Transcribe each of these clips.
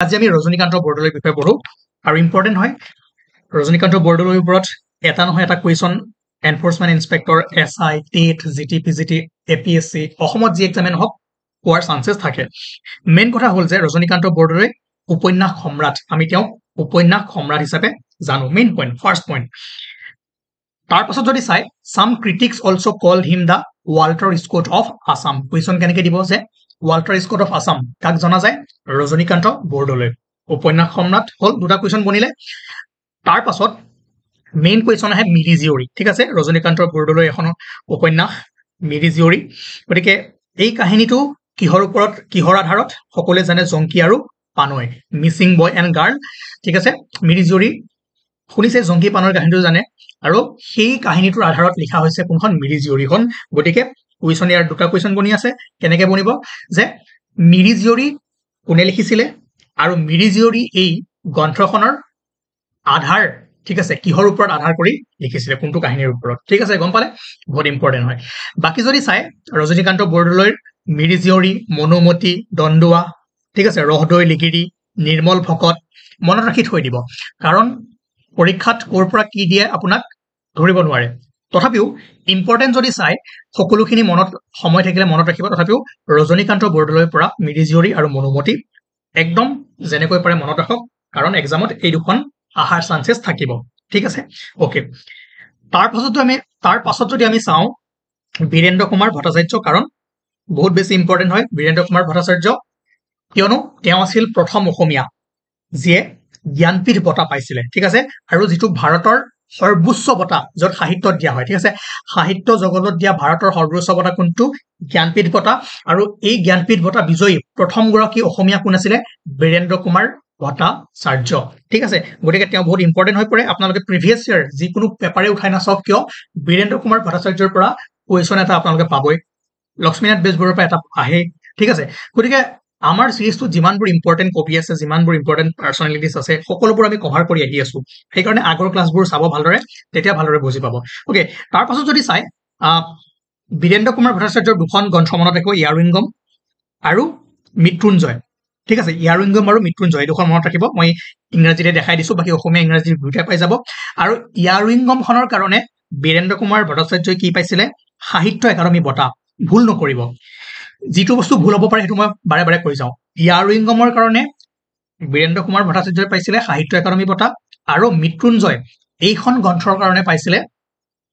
আজি আমি ৰজনীকান্ত বৰদলৈৰ বিষয়ে পঢ়ো আৰু ইম্পৰ্টেন্ট হয় ৰজনীকান্ত বৰদলৈৰ ওপৰত এটা নহয় এটা question enforcement inspector SI TET GT APSC অসমত যি এক্সাম নহওক হোৱাৰ চান্সেছ থাকে মেইন কথা হ'ল যে ৰজনীকান্ত বৰদলৈ উপন্যাস সম্ৰাট আমি তেওঁক উপন্যাস সম্ৰাট হিচাপে জানো মেইন পইণ্ট ফাৰ্ষ্ট পইণ্ট তাৰ পাছত যদি চাই some critics also call him the Walter Scott of Assam question কেনেকৈ দিব যে ওয়াল্টাৰ স্কট অফ আসাম কাক জনা যায় ৰজনীকান্ত বৰদলৈ উপন্যাস সম্ৰাট হল দুটা কুৱেশ্যন বনিলে তাৰ পাছত মেইন কুৱেশ্যন আহে মিৰি জীয়ৰী ঠিক আছে ৰজনীকান্ত বৰদলৈ এখন উপন্যাস মিৰি জীয়ৰী গতিকে এই কাহিনীটো কিহৰ আধাৰত সকলোৱে জানে জংকি আৰু পানৈ মিছিং বয় এণ্ড গাৰ্ল ঠিক আছে মিৰি জীয়ৰী শুনিছে জংকি পানৈৰ কাহিনীটো জানে আৰু সেই কাহিনীটোৰ আধাৰত লিখা হৈছে কোনখন মিৰি জীয়ৰীখন গতিকে কুৱেশ্যন ইয়াৰ দুটা কুৱেশ্যন বনি আছে কেনেকৈ বনিব যে মিৰি জীয়ৰী কোনে লিখিছিলে আৰু মিৰি জীয়ৰী এই গ্ৰন্থখনৰ আধাৰ ঠিক আছে কিহৰ ওপৰত আধাৰ কৰি লিখিছিলে কোনটো কাহিনীৰ ওপৰত ঠিক আছে গম পালে বহুত ইম্পৰ্টেন্ট হয় বাকি যদি চাই ৰজনীকান্ত বৰদলৈৰ মিৰি জীয়ৰী মনোমতি দণ্ডুৱা ঠিক আছে ৰহদৈ লিগিৰি নিৰ্মল ভকত মনত ৰাখি থৈ দিব কাৰণ পৰীক্ষাত কোৰ পৰা কি দিয়ে আপোনাক ধৰিব নোৱাৰে তথাপিও ইম্পৰ্টেন্ট যদি চাই সকলোখিনি মনত সময় থাকিলে মনত ৰাখিব তথাপিও ৰজনীকান্ত বৰদলৈৰ পৰা মিৰি জীয়ৰী আৰু মনোমতি একদম যেনেকৈ পাৰে মনত ৰাখক কাৰণ এক্সামত এই দুখন আহাৰ চান্সেছ থাকিব ঠিক আছে ওকে তাৰ পাছত যদি আমি চাওঁ বীৰেন্দ্ৰ কুমাৰ ভট্টাচাৰ্য কাৰণ বহুত বেছি ইম্পৰ্টেন্ট হয় বীৰেন্দ্ৰ কুমাৰ ভট্টাচাৰ্য কিয়নো তেওঁ আছিল প্ৰথম অসমীয়া যিয়ে জ্ঞানপীঠ বঁটা পাইছিলে ঠিক আছে আৰু যিটো ভাৰতৰ সৰ্বোচ্চ বঁটা য'ত সাহিত্যত দিয়া হয় ঠিক আছে সাহিত্য জগতত দিয়া ভাৰতৰ সৰ্বোচ্চ বঁটা কোনটো জ্ঞানপীঠ বঁটা আৰু এই জ্ঞানপীঠ বঁটা বিজয়ী প্ৰথমগৰাকী অসমীয়া কোন আছিলে বীৰেন্দ্ৰ কুমাৰ ভট্টাচাৰ্য ঠিক আছে গতিকে তেওঁ বহুত ইম্পৰ্টেন্ট হৈ পৰে আপোনালোকে প্ৰিভিয়াছ ইয়াৰ যিকোনো পেপাৰে উঠাই নাচাওক কিয় বীৰেন্দ্ৰ কুমাৰ ভট্টাচাৰ্যৰ পৰা কুৱেশ্যন এটা আপোনালোকে পাবই লক্ষ্মীনাথ বেজবৰুৱাৰ পৰা এটা আহে ঠিক আছে গতিকে আমাৰ সিৰিজটো যিমানবোৰ ইম্পৰ্টেন্ট কপি আছে যিমানবোৰ ইম্পৰ্টেন্ট পাৰ্চনেলিটিজ আছে সকলোবোৰ আমি কভাৰ কৰি আহি আছো সেইকাৰণে আগৰ ক্লাছবোৰ চাব ভালদৰে তেতিয়া ভালদৰে বুজি পাব ওকে তাৰ পাছত যদি চাই বীৰেন্দ্ৰ কুমাৰ ভট্টাচাৰ্যৰ দুখন গ্ৰন্থ মনত ৰাখিব ইয়াৰুইংগম আৰু মৃত্যুঞ্জয় ঠিক আছে ইয়াৰুইংগম আৰু মৃত্যুঞ্জয় এই দুখন মনত ৰাখিব মই ইংৰাজীতে দেখাই দিছো বাকি অসমীয়া ইংৰাজী দুয়োটাই পাই যাব আৰু ইয়াৰুইংগমখনৰ কাৰণে বীৰেন্দ্ৰ কুমাৰ ভট্টাচাৰ্যই কি পাইছিলে সাহিত্য একাডেমী বঁটা ভুল নকৰিব যিটো বস্তু ভুল হ'ব পাৰে সেইটো মই বাৰে বাৰে কৈ যাওঁ ইয়াৰুইংগমৰ কাৰণে বীৰেন্দ্ৰ কুমাৰ ভট্টাচাৰ্যই পাইছিলে সাহিত্য একাডেমী বঁটা আৰু মৃত্যুঞ্জয় এইখন গ্ৰন্থৰ কাৰণে পাইছিলে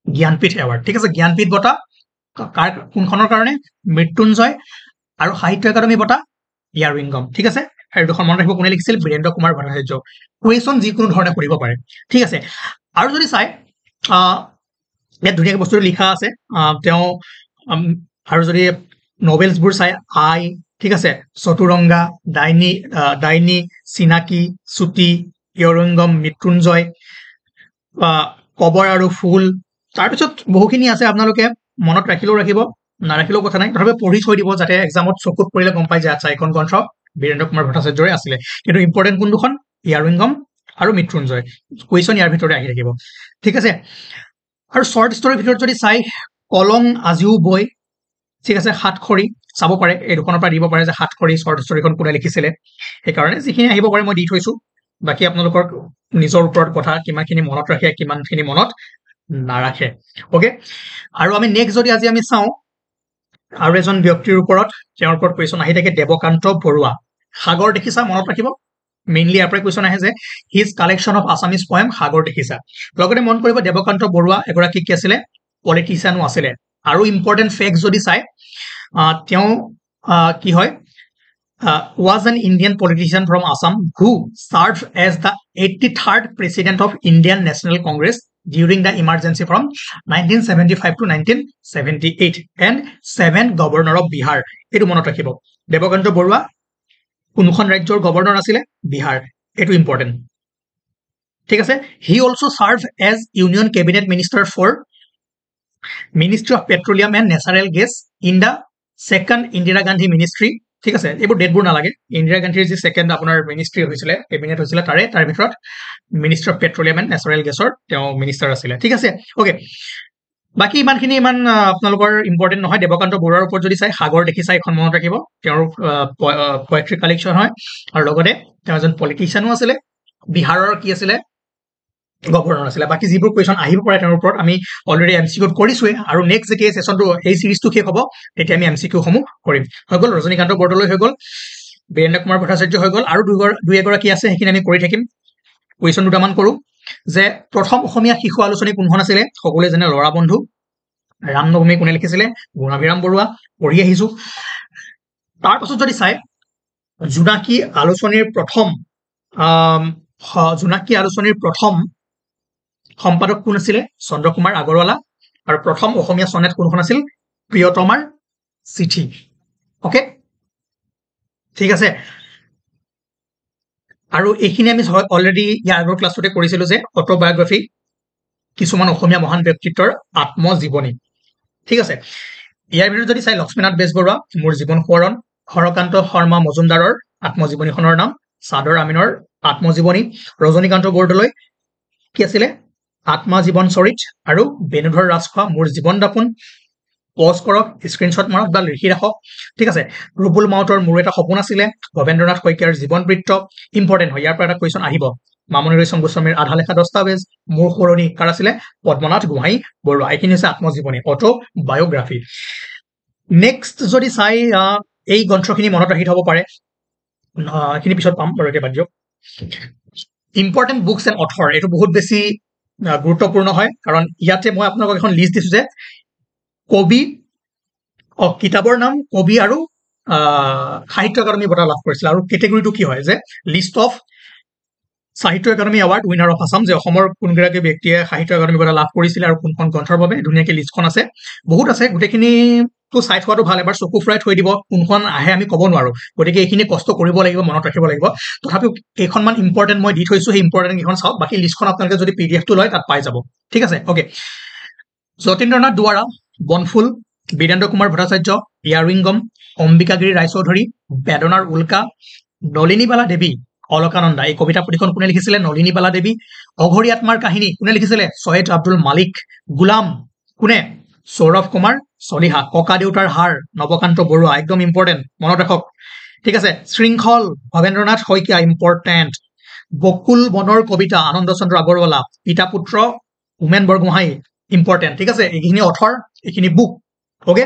জ্ঞানপীঠ এৱাৰ্ড ঠিক আছে জ্ঞানপীঠ বঁটা কোনখনৰ কাৰণে মৃত্যুঞ্জয় আৰু সাহিত্য একাডেমী বঁটা ইয়াৰুইংগম ঠিক আছে আৰু দুখন মনত ৰাখিব কোনে লিখিছিল বীৰেন্দ্ৰ কুমাৰ ভট্টাচাৰ্য কুৱেশ্যন যিকোনো ধৰণে কৰিব পাৰে ঠিক আছে আৰু যদি চাই ইয়াত ধুনীয়াকৈ বস্তুটো লিখা আছে তেওঁ আৰু যদি নভেলছবোৰ চাই আই ঠিক আছে চতুৰংগা ডাইনী চিনাকি চুটি ইয়াৰুইংগম মৃত্যুঞ্জয় কবৰ আৰু ফুল তাৰপিছত বহুখিনি আছে আপোনালোকে মনত ৰাখিলেও ৰাখিব নাৰাখিলেও কথা নাই তথাপি পঢ়ি থৈ দিব যাতে এক্সামত চকুত পৰিলে গম পাই যে আচ্ছা এইখন গ্ৰন্থ বীৰেন্দ্ৰ কুমাৰ ভট্টাচাৰ্যৰে আছিলে কিন্তু ইম্পৰ্টেন্ট কোন দুখন ইয়াৰুইংগম আৰু মৃত্যুঞ্জয় কুৱেশ্যন ইয়াৰ ভিতৰতে আহি থাকিব ঠিক আছে আৰু শ্বৰ্ট ষ্টৰীৰ ভিতৰত যদি চাই কলং আজিও বৈ ঠিক আছে সাতখৰি চাব পাৰে এই দুখনৰ পৰা দিব পাৰে যে সাতখৰি শ্বৰ্ট ষ্টৰীখন কোনে লিখিছিলে সেইকাৰণে যিখিনি আহিব পাৰে মই দি থৈছো বাকী আপোনালোকৰ নিজৰ ওপৰত কথা কিমানখিনি মনত ৰাখে কিমানখিনি মনত নাৰাখে ওকে আৰু আমি নেক্সট যদি আজি আমি চাওঁ আৰু এজন ব্যক্তিৰ ওপৰত তেওঁৰ ওপৰত কুৱেশ্যন আহি থাকে দেৱকান্ত বৰুৱা সাগৰ দেখিছা মনত ৰাখিব মেইনলি ইয়াৰ পৰা কুৱেশ্যন আহে যে his collection of Assamese poem Sagar Dekhisa লগতে মন কৰিব দেৱকান্ত বৰুৱা এগৰাকী কি আছিলে পলিটিচিয়ানো আছিলে আৰু ইম্পৰ্টেন্ট ফেক্ট যদি চাই তেওঁ কি হয় was an Indian politician from Assam who served as the 83rd president of Indian National Congress during the emergency from 1975 to 1978 and 7th governor of Bihar এটো মনত ৰাখিব দেৱকান্ত বৰুৱা কোনখন ৰাজ্যৰ গভৰ্ণৰ আছিলে বিহাৰ এটো ইম্পৰ্টেন্ট ঠিক আছে he also served as union cabinet minister for Ministry of Petroleum and Natural Gas in the second Indira Gandhi ministry ঠিক আছে এইবোৰ ডেটবোৰ নালাগে ইন্দিৰা গান্ধীৰ যি সেকেন্ড আপোনাৰ মিনিষ্ট্ৰি হৈছিলে কেবিনেট হৈছিলে তাৰ ভিতৰত ministry of petroleum and natural গেছৰ তেওঁ মিনিষ্টাৰ আছিলে ঠিক আছে ওকে বাকি ইমানখিনি ইমান আপোনালোকৰ ইম্পৰ্টেণ্ট নহয় দেৱকান্ত বৰুৱাৰ ওপৰত যদি চাই সাগৰ দেখিছা এখন মনত ৰাখিব তেওঁৰ পয়েট্ৰি কালেকশ্যন হয় আৰু লগতে তেওঁ এজন পলিটিচিয়ানো আছিলে বিহাৰৰ কি আছিলে গভৰ্ণৰ আছিলে বাকি যিবোৰ কুৱেশ্যন আহিব পাৰে তেওঁৰ ওপৰত আমি অলৰেডি এমচিকিউত কৰিছোৱে আৰু নেক্সট যেতিয়া সেশনটো এই সিৰিজটো শেষ হ'ব তেতিয়া আমি এমচিকিউ সমূহ কৰিম হৈ গ'ল ৰজনীকান্ত বৰদলৈ হৈ গ'ল বীৰেন্দ্ৰ কুমাৰ ভট্টাচাৰ্য হৈ গ'ল আৰু দুই এগৰাকী আছে সেইখিনি আমি কৰি থাকিম কুৱেশ্যন দুটামান কৰোঁ যে প্ৰথম অসমীয়া শিশু আলোচনী কোনখন আছিলে সকলোৱে জানে ল'ৰা বন্ধু ৰামনৱমী কোনে লিখিছিলে গুণাভিৰাম বৰুৱা পঢ়ি আহিছো তাৰ পাছত যদি চাই জোনাকী আলোচনীৰ প্ৰথম সম্পাদক কোন আছিলে চন্দ্ৰকুমাৰ আগৰৱালা আৰু প্ৰথম অসমীয়া সনেট কোনখন আছিল প্ৰিয়তমাৰ চিঠি ওকে ঠিক আছে আৰু এইখিনি আমি অলৰেডি ইয়াৰ আগৰ ক্লাছতে কৰিছিলো যে অটোবায়োগ্ৰাফি কিছুমান অসমীয়া মহান ব্যক্তিত্বৰ আত্মজীৱনী ঠিক আছে ইয়াৰ ভিতৰত যদি চাই লক্ষ্মীনাথ বেজবৰুৱা মোৰ জীৱন সোঁৱৰণ হৰকান্ত শৰ্মা মজুমদাৰৰ আত্মজীৱনীখনৰ নাম চাদৰ আমিনৰ আত্মজীৱনী ৰজনীকান্ত বৰদলৈ কি আছিলে আত্মজীৱন চৰিত আৰু বেণুধৰ ৰাজখোৱা মোৰ জীৱন দাপোন পজ কৰক স্ক্ৰীনশ্বট মাৰক বা লিখি ৰাখক ঠিক আছে ৰুবুল মাউতৰ মোৰ এটা সপোন আছিলে ভৱেন্দ্ৰনাথ শইকীয়াৰ জীৱন বৃত্ত ইম্পৰ্টেণ্ট হয় ইয়াৰ পৰা এটা কুৱেশ্যন আহিব মামনি ৰয়ছম গোস্বামীৰ আধা লেখা দস্তাবেজ মোৰ সৰণি কাৰ আছিলে পদ্মনাথ গোহাঁই বৰুৱা এইখিনি হৈছে আত্মজীৱনী অটোবায়োগ্ৰাফি নেক্সট যদি চাই এই গ্ৰন্থখিনি মনত ৰাখি থব পাৰে এইখিনি পিছত পাম বাৰু এতিয়া বাদ দিয়ক ইম্পৰ্টেণ্ট বুকছ এণ্ড অথৰ এইটো বহুত বেছি গুৰুত্বপূৰ্ণ হয় কাৰণ ইয়াতে মই আপোনালোকক এখন লিষ্ট দিছো যে কবি কিতাপৰ নাম কবি আৰু সাহিত্য একাডেমী বঁটা লাভ কৰিছিল আৰু কেটেগৰীটো কি হয় যে লিষ্ট অফ সাহিত্য academy award winner of Assam যে অসমৰ কোনগৰাকী ব্যক্তিয়ে সাহিত্য একাডেমী বঁটা লাভ কৰিছিল আৰু কোনখন গ্ৰন্থৰ বাবে ধুনীয়াকৈ লিষ্টখন আছে বহুত আছে গোটেইখিনিটো চাই থোৱাটো ভাল এবাৰ চকু ফুৰাই থৈ দিব কোনখন আহে আমি ক'ব নোৱাৰো গতিকে এইখিনি কষ্ট কৰিব লাগিব মনত ৰাখিব লাগিব তথাপিও কেইখনমান ইম্পৰ্টেণ্ট মই দি থৈছো সেই ইম্পৰ্টেণ্ট কেইখন চাওক বাকী লিষ্টখন আপোনালোকে যদি পিডিএফটো লয় তাত পাই যাব ঠিক আছে অ'কে যতীন্দ্ৰনাথ দুৱাৰা বনফুল বীৰেন্দ্ৰ কুমাৰ ভট্টাচাৰ্য ইয়াৰউইংগম অম্বিকাগিৰি ৰায়চৌধুৰী বেদনাৰ উল্কা নলিনীবালা দেৱী অলকানন্দা এই কবিতা পুথিখন কোনে লিখিছিলে নলিনীবালা দেৱী অঘৰী আত্মাৰ কাহিনী কোনে লিখিছিলে ছৈয়দ আব্দুল মালিক গোলাম কোনে সৌৰভ কুমাৰ চলিহা ককা দেউতাৰ হাৰ নৱকান্ত বৰুৱা একদম ইম্পৰ্টেণ্ট মনত ৰাখক ঠিক আছে শৃংখল ভৱেন্দ্ৰনাথ শইকীয়া ইম্পৰ্টেণ্ট বকুল বনৰ কবিতা আনন্দ চন্দ্ৰ আগৰৱালা পিতা পুত্ৰ হোমেন বৰগোহাঁই ইম্পৰ্টেণ্ট ঠিক আছে এইখিনি অথৰ এইখিনি বুক ওকে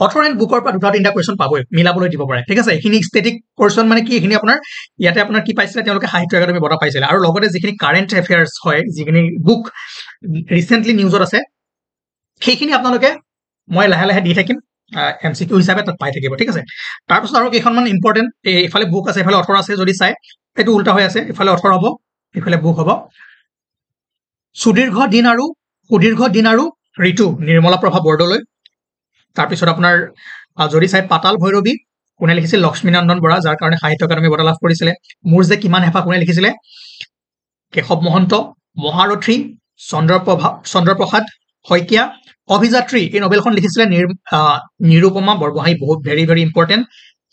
অথৰ এণ্ড বুকৰ পৰা দুটা তিনিটা কুৱেশ্যন পাবই মিলাবলৈ দিব পাৰে ঠিক আছে এইখিনি ষ্টেটিক কুৱেশ্যন মানে কি এইখিনি আপোনাৰ ইয়াতে আপোনাৰ কি পাইছিলে তেওঁলোকে সাহিত্য একাডেমী বঁটা পাইছিলে আৰু লগতে যিখিনি কাৰেণ্ট এফেয়াৰ্ছ হয় যিখিনি বুক ৰিচেণ্টলি নিউজত আছে সেইখিনি আপোনালোকে মই লাহে লাহে দি থাকিম এমচিকিউ হিচাপে তাত পাই থাকিব ঠিক আছে তাৰপিছত আৰু কেইখনমান ইম্পৰ্টেণ্ট এইফালে বুক আছে এইফালে অথৰ আছে যদি চাই এইটো উল্টা হৈ আছে ইফালে অথৰ হ'ব ইফালে বুক হ'ব সুদীৰ্ঘ দিন আৰু ঋতু নিৰ্মলা প্ৰভা বৰদলৈ তাৰপিছত আপোনাৰ যদি চাই পাতাল ভৈৰৱী কোনে লিখিছিল লক্ষ্মীনন্দন বৰা যাৰ কাৰণে সাহিত্য একাডেমী বঁটা লাভ কৰিছিলে মোৰ যে কিমান হেঁপাহ কোনে লিখিছিলে কেশৱ মহন্ত মহাৰথী চন্দ্ৰপ্ৰসাদ শইকীয়া অভিযাত্ৰী এই নভেলখন লিখিছিলে নিৰুপমা বৰগোহাঁই বহুত ভেৰি ভেৰি ইম্পৰ্টেণ্ট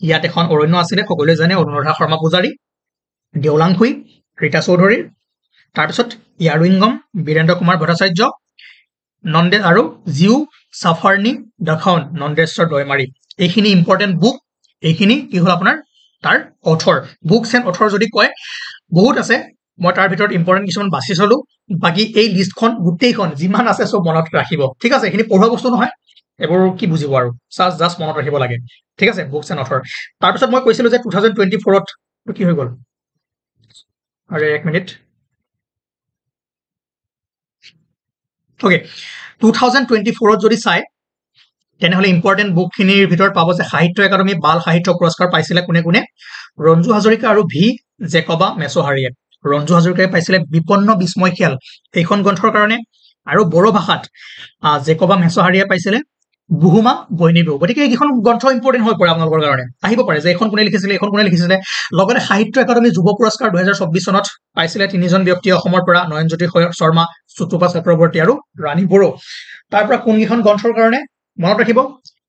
ইয়াত এখন অৰণ্য আছিলে সকলোৱে জানে অনুৰাধা শৰ্মা পূজাৰী দেওলাংখুই ৰীতা চৌধুৰীৰ তাৰপিছত ইয়াৰউইংগম বীৰেন্দ্ৰ কুমাৰ ভট্টাচাৰ্য নন্দেশ আৰু জিউ সাফাৰ্ণী দখন নন্দেশ্বৰ দৈমাৰী এইখিনি ইম্পৰ্টেণ্ট বুক এইখিনি কি হ'ল আপোনাৰ তাৰ অথৰ বুকছ এণ্ড অথৰ যদি কয় বহুত আছে মই তাৰ ভিতৰত ইম্পৰ্টেণ্ট কিছুমান বাছি চলো বাকী এই লিষ্টখন গোটেইখন যিমান আছে চব মনত ৰাখিব ঠিক আছে এইখিনি পঢ়োৱা বস্তু নহয় এইবোৰ কি বুজিব আৰু জাষ্ট মনত ৰাখিব লাগে ঠিক আছে বুকছ এণ্ড অথৰ তাৰপিছত মই কৈছিলো যে 2024ত কি হৈ গ'ল আৰে এক মিনিট ওকে 2024ত যদি চাই তেনেহ'লে ইম্পৰ্টেণ্ট বুকখিনিৰ ভিতৰত পাব যে সাহিত্য একাডেমী বাল সাহিত্য পুৰস্কাৰ পাইছিলে কোনে কোনে ৰঞ্জু হাজৰিকা আৰু ভি জেকবা মেছহাৰীয়ে ৰঞ্জু হাজৰিকাই পাইছিলে বিপন্ন বিস্ময় খেল এইখন গ্ৰন্থৰ কাৰণে আৰু বড়ো ভাষাত জেকবা মেছহাৰীয়ে পাইছিলে বুহুমা বৈনিবু গতিকে এইখন গ্ৰন্থ ইম্পৰ্টেণ্ট হৈ পৰে আপোনালোকৰ কাৰণে আহিব পাৰে যে এইখন কোনে লিখিছিলে লগতে সাহিত্য একাডেমী যুৱ পুৰস্কাৰ 2024 চনত পাইছিলে তিনিজন ব্যক্তি অসমৰ পৰা নয়নজ্যোতি শৰ্মা চুটুপা চক্ৰৱৰ্তী আৰু ৰাণী বড়ো তাৰ পৰা কোনকেইখন গ্ৰন্থৰ কাৰণে মনত ৰাখিব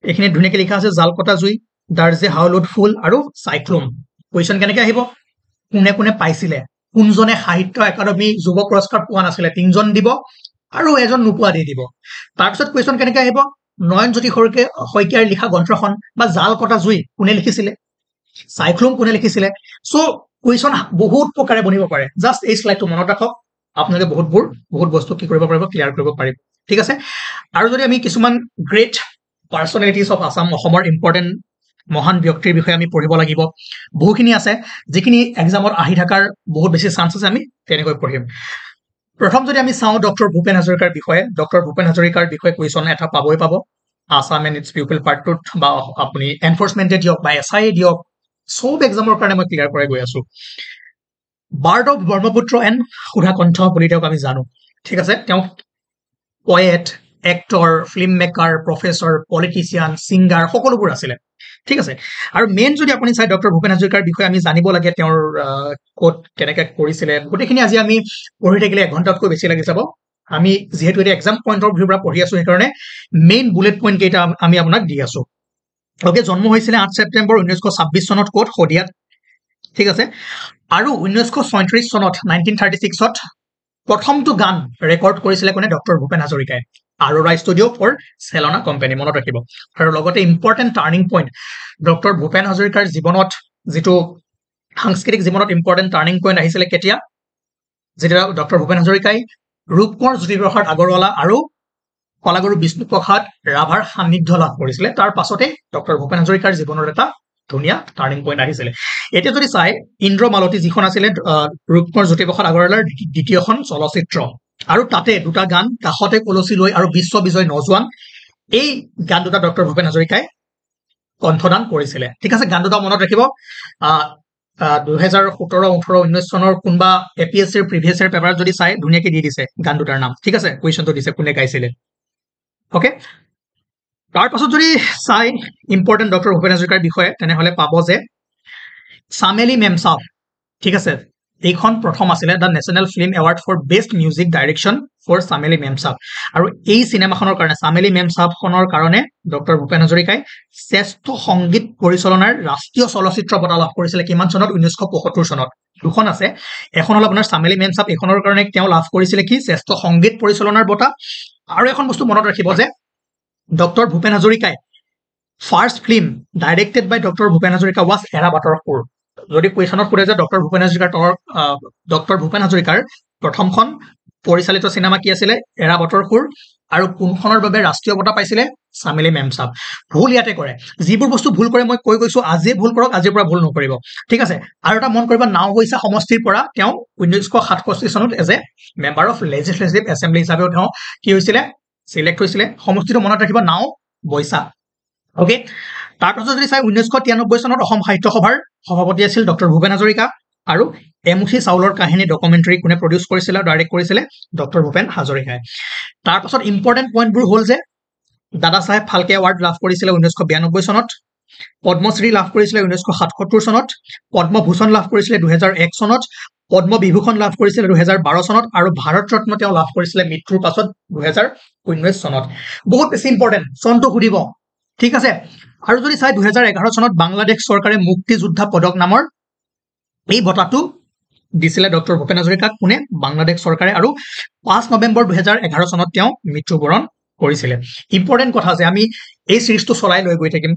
এইখিনি ধুনীয়াকৈ লিখা আছে জালকটা জুই দাৰ্জে হাউলুড ফুল আৰু চাইক্লোন কুৱেশ্যন কেনেকৈ আহিব কোনে কোনে পাইছিলে কোনজনে সাহিত্য একাডেমী যুৱ পুৰস্কাৰ পোৱা নাছিলে তিনিজন দিব আৰু এজন নোপোৱা দি দিব তাৰপিছত কুৱেশ্যন কেনেকৈ আহিব নয়নজ্যোতি শইকীয়াৰ লিখা গ্ৰন্থখন বা জাল কটা জুই কোনে লিখিছিলে চাইক্লোন কোনে লিখিছিলে সো কুৱেশ্যন বহুত প্ৰকাৰে বনিব পাৰে জাষ্ট এই শ্লাইডটো মনত ৰাখক আপোনালোকে বহুত বস্তু কি কৰিব পাৰিব ক্লিয়াৰ কৰিব পাৰিব ঠিক আছে আৰু যদি আমি কিছুমান গ্ৰেট পাৰ্চনেলিটিজ অফ আসাম অসমৰ ইম্পৰ্টেণ্ট মহান ব্যক্তিৰ বিষয়ে আমি পঢ়িব লাগিব বহুখিনি আছে যিখিনি এক্সামত আহি থকাৰ বহুত বেছি চান্স আছে আমি তেনেকৈ পঢ়িম প্ৰথম যদি আমি চাওঁ ডক্টৰ ভূপেন হাজৰিকাৰ বিষয়ে ডক্টৰ ভূপেন হাজৰিকাৰ বিষয়ে কুৱেশ্যন এটা পাবই পাব Assam and its people part টুত বা আপুনি এনফৰ্চমেণ্টে দিয়ক বা SI দিয়ক সব এক্সামৰ কাৰণে মই ক্লিয়াৰ কৰাই গৈ আছো bird of Brahmaputra and Sudhakantha বুলি তেওঁক আমি জানো ঠিক আছে তেওঁ poet actor film maker professor politician singer সকলোবোৰ আছিলে ঠিক আছে আৰু মেইন যদি আপুনি চাই ডক্টৰ ভূপেন হাজৰিকাৰ বিষয়ে আমি জানিব লাগে তেওঁৰ ক'ত কেনেকৈ কৰিছিলে গোটেইখিনি আজি আমি পঢ়ি থাকিলে 1 ঘণ্টাতকৈ বেছি লাগি যাব আমি যেহেতু এটা এক্সাম পইণ্টৰ ভিউৰ পৰা পঢ়ি আছো সেইকাৰণে মেইন বুলেট পইণ্ট কেইটা আমি আপোনাক দি আছো ওকে জন্ম হৈছিলে 8 ছেপ্টেম্বৰ 1926 চনত ক'ত শদিয়াত ঠিক আছে আৰু 1937 চনত 1936ত প্ৰথমটো গান ৰেকৰ্ড কৰিছিলে কোনে ডক্টৰ ভূপেন হাজৰিকাই আৰোৰা ষ্টুডিঅ' ফৰ চেলনা কোম্পানী মনত ৰাখিব আৰু লগতে important turning point doctor Bhupen হাজৰিকাৰ জীৱনত যিটো সাংস্কৃতিক জীৱনত ইম্পৰ্টেণ্ট টাৰ্ণিং পইণ্ট আহিছিলে কেতিয়া যেতিয়া ডক্টৰ ভূপেন হাজৰিকাই ৰূপকোঁৱৰ জ্যোতিপ্ৰসাদ আগৰৱালা আৰু কলাগুৰু বিষ্ণুপ্ৰসাদ ৰাভাৰ সান্নিধ্য লাভ কৰিছিলে তাৰ পাছতে ডক্টৰ ভূপেন হাজৰিকাৰ জীৱনৰ এটা ধুনীয়া টাৰ্ণিং পইণ্ট আহিছিলে এতিয়া যদি চাই ইন্দ্ৰমালতী যিখন আছিলে ৰূপকোঁৱৰ জ্যোতিপ্ৰসাদ আগৰৱালাৰ দ্বিতীয়খন চলচ্চিত্ৰ আৰু তাতে দুটা গান কাষতে কলচী লৈ আৰু বিশ্ব বিজয় নজোৱান এই গান দুটা ডক্টৰ ভূপেন হাজৰিকাই কণ্ঠদান কৰিছিলে ঠিক আছে গান দুটা মনত ৰাখিব 2017-18-19 চনৰ কোনোবা APSCৰ প্ৰিভিয়াছ ইয়াৰ পেপাৰত যদি চাই ধুনীয়াকৈ দি দিছে গান দুটাৰ নাম ঠিক আছে কুৱেশ্যনটো দিছে কোনে গাইছিলে ওকে তাৰ পাছত যদি চাই ইম্পৰ্টেণ্ট ডক্টৰ ভূপেন হাজৰিকাৰ বিষয়ে তেনেহ'লে পাব যে চামেলি মেমচাব ঠিক আছে এইখন প্ৰথম আছিলে the national film award for best music direction for Chameli Memsaab আৰু এই চিনেমাখনৰ কাৰণে চামেলি মেমচাবখনৰ কাৰণে ডক্টৰ ভূপেন হাজৰিকাই শ্ৰেষ্ঠ সংগীত পৰিচালনাৰ ৰাষ্ট্ৰীয় চলচ্চিত্ৰ বঁটা লাভ কৰিছিলে কিমান চনত 1975 চনত দুখন আছে এখন হ'ল আপোনাৰ চামেলি মেমচাব এইখনৰ কাৰণে তেওঁ লাভ কৰিছিলে কি শ্ৰেষ্ঠ সংগীত পৰিচালনাৰ বঁটা আৰু এখন বস্তু মনত ৰাখিব যে ডক্টৰ ভূপেন হাজৰিকাই first film directed by doctor Bhupen Hazarika was Era Bator সুৰ যদি কুৱেশ্যনত সোধে যে ডক্টৰ ভূপেন হাজৰিকাৰ প্ৰথমখন পৰিচালিত চিনেমা কি আছিলে এৰা বাটৰ সুৰ আৰু কোনখনৰ বাবে ৰাষ্ট্ৰীয় বঁটা পাইছিলে চামেলি মেমচাব ভুল ইয়াতে কৰে যিবোৰ বস্তু ভুল কৰে মই কৈ গৈছো আজিয়ে ভুল কৰক আজিৰ পৰা ভুল নকৰিব ঠিক আছে আৰু এটা মন কৰিব নাওবৈচা সমষ্টিৰ পৰা তেওঁ 1967 চনত as a member of legislative assembly হিচাপেও তেওঁ কি হৈছিলে চিলেক্ট হৈছিলে সমষ্টিটো মনত ৰাখিব নাওবৈচা ওকে তাৰপাছত যদি চাই 1993 চনত অসম সাহিত্য সভাৰ সভাপতি আছিল ডক্টৰ ভূপেন হাজৰিকা আৰু এমুঠি চাউলৰ কাহিনী ডকুমেণ্টাৰী কোনে প্ৰডিউচ কৰিছিলে ডাইৰেক্ট কৰিছিলে ডক্টৰ ভূপেন হাজৰিকাই তাৰপাছত ইম্পৰ্টেণ্ট পইণ্টবোৰ হ'ল যে দাদা চাহেব ফাল্কে এৱাৰ্ড লাভ কৰিছিলে 1992 চনত পদ্মশ্ৰী লাভ কৰিছিলে 1977 চনত পদ্মভূষণ লাভ কৰিছিলে 2001 চনত পদ্মবিভূষণ লাভ কৰিছিলে 2012 চনত আৰু ভাৰত ৰত্ন তেওঁ লাভ কৰিছিলে মৃত্যুৰ পাছত 2019 চনত বহুত বেছি ইম্পৰ্টেণ্ট চনটো সুধিব ঠিক আছে আৰু যদি চাই 2011 চনত বাংলাদেশ চৰকাৰে মুক্তিযোদ্ধা পদক নামৰ এই বঁটাটো দিছিলে ডক্টৰ ভূপেন হাজৰিকাক কোনে বাংলাদেশ চৰকাৰে আৰু 5 নৱেম্বৰ 2011 চনত তেওঁ মৃত্যুবৰণ কৰিছিলে ইম্পৰ্টেণ্ট কথা যে আমি এই সিৰিজটো চলাই লৈ গৈ থাকিম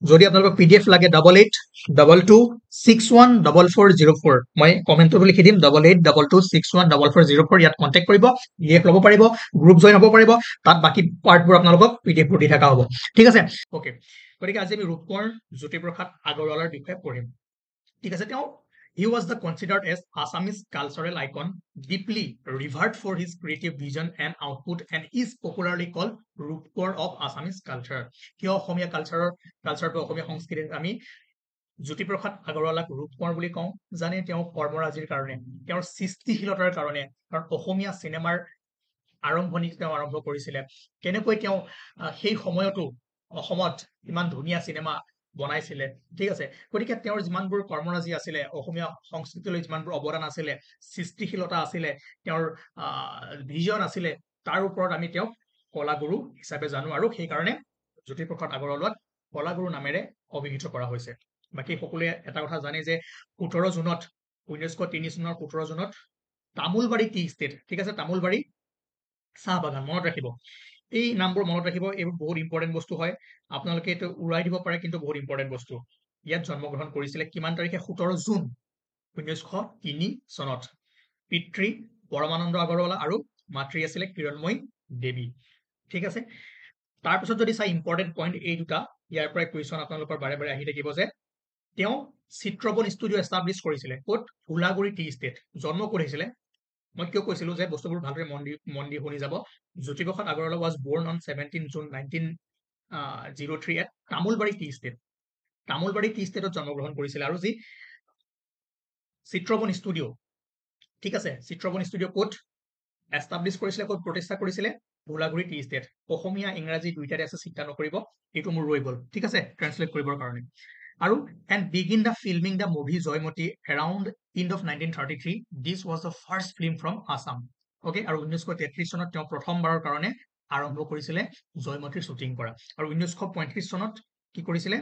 যদি আপোনালোকক PDF লাগে 8822614404 মই কমেণ্টটো লিখি দিম 8822614404 ইয়াত কণ্টেক্ট কৰিব PDF ল'ব পাৰিব গ্ৰুপ জইন হ'ব পাৰিব তাত বাকি পাৰ্টবোৰ আপোনালোকক PDF বোৰ দি থকা হ'ব ঠিক আছে ওকে গতিকে আজি আমি ৰূপকোঁৱৰ জ্যোতিপ্ৰসাদ আগৰৱালাৰ বিষয়ে পঢ়িম ঠিক আছে তেওঁ He was the considered as Assamese cultural icon, deeply revered for his creative vision and output, and is popularly called Rupkor of Assamese culture. কিয় অসমীয়া কালচাৰটো অসমীয়া সংস্কৃতিত আমি জ্যোতিপ্ৰসাদ আগৰৱালাক ৰূপকোঁৱৰ বুলি কওঁ জানে তেওঁ কৰ্মৰাজিৰ কাৰণে তেওঁৰ সৃষ্টিশীলতাৰ কাৰণে কাৰণ অসমীয়া চিনেমাৰ আৰম্ভণি তেওঁ আৰম্ভ কৰিছিলে কেনেকৈ তেওঁ সেই সময়তো অসমত ইমান ধুনীয়া চিনেমা বনাইছিলে ঠিক আছে গতিকে তেওঁৰ যিমানবোৰ কৰ্মৰাজি আছিলে অসমীয়া সংস্কৃতিলৈ যিমানবোৰ অৱদান আছিলে সৃষ্টিশীলতা আছিলে তেওঁৰ ভিজন আছিলে তাৰ ওপৰত আমি তেওঁক কলাগুৰু হিচাপে জানো আৰু সেই কাৰণে জ্যোতিপ্ৰসাদ আগৰৱালাক কলাগুৰু নামেৰে অভিহিত কৰা হৈছে বাকি সকলোৱে এটা কথা জানে যে 17 জুনত 1903 চনৰ 17 জুনত তামুলবাৰী টি ষ্টেট ঠিক আছে তামুলবাৰী চাহ বাগান মনত ৰাখিব এই নামবোৰ মনত ৰাখিব এইবোৰ বহুত ইম্পৰ্টেণ্ট বস্তু হয় আপোনালোকে এইটো উৰাই দিব পাৰে কিন্তু বহুত ইম্পৰ্টেণ্ট বস্তু ইয়াত জন্মগ্ৰহণ কৰিছিলে কিমান তাৰিখে 17 জুন 1903 চনত পিতৃ পৰমানন্দ আগৰৱালা আৰু মাতৃ আছিলে কিৰণময়ী দেৱী ঠিক আছে তাৰপিছত যদি চাই ইম্পৰ্টেণ্ট পইণ্ট এই দুটা ইয়াৰ পৰাই কুৱেশ্যন আপোনালোকৰ বাৰে বাৰে আহি থাকিব যে তেওঁ চিত্ৰবন ষ্টুডিঅ' এষ্টাব্লিছ কৰিছিলে ক'ত ভোলাগুৰি টি ষ্টেট জন্ম ক'ত হৈছিলে মই কিয় কৈছিলো যে বস্তুবোৰ ভালদৰে মন দি শুনি যাব Jyotiprasad Agarwala was born on 17 June 1903 at Tamulbari tea estate Tamulbari tea ষ্টেটত জন্মগ্ৰহণ কৰিছিলে আৰু যি চিত্ৰবন ষ্টুডিঅ' ঠিক আছে চিত্ৰবন ষ্টুডিঅ' ক'ত এষ্টাব্লিছ কৰিছিলে ক'ত প্ৰতিষ্ঠা কৰিছিলে ভোলাগুৰি টি ষ্টেট অসমীয়া ইংৰাজী দুইটাতে আছে চিন্তা নকৰিব এইটো মোৰ ৰৈ গ'ল ঠিক আছে ট্ৰান্সলেট কৰিবৰ কাৰণে আৰু and begin the filming the movie Joymoti around and of 1933 this was the first film from Assam okay আৰু 1933 চনত তেওঁ প্ৰথমবাৰৰ কাৰণে আৰম্ভ কৰিছিলে জয়মতীৰ শ্বুটিং কৰা আৰু 1935 চনত কি কৰিছিলে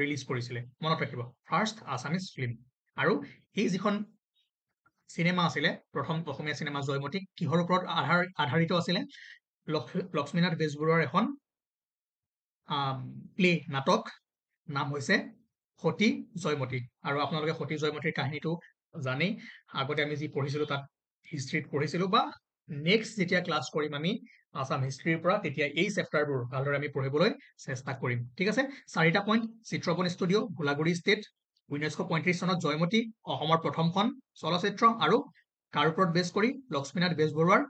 ৰিলিজ কৰিছিলে মনত ৰাখিব ফাৰ্ষ্ট আছামিজ ফিল্ম আৰু এই যিখন চিনেমা আছিলে প্ৰথম অসমীয়া চিনেমা জয়মতী কিহৰ ওপৰত আধাৰিত আছিলে লক্ষ্মীনাথ বেজবৰুৱাৰ এখন প্লে নাটক নাম হৈছে সতী জয়মতী আৰু আপোনালোকে সতী জয়মতীৰ কাহিনীটো জানেই আগতে আমি যি পঢ়িছিলো তাত হিষ্ট্ৰীত পঢ়িছিলো বা নেক্সট যেতিয়া ক্লাছ কৰিম আমি আছাম হিষ্ট্ৰীৰ পৰা তেতিয়া এই চেপ্টাৰবোৰ ভালদৰে আমি পঢ়িবলৈ চেষ্টা কৰিম ঠিক আছে চাৰিটা point Chitraban studio' Bholaguri state 1935 চনত জয়মতী অসমৰ প্ৰথমখন চলচ্চিত্ৰ আৰু কাৰ ওপৰত বেছ কৰি লক্ষ্মীনাথ বেজবৰুৱাৰ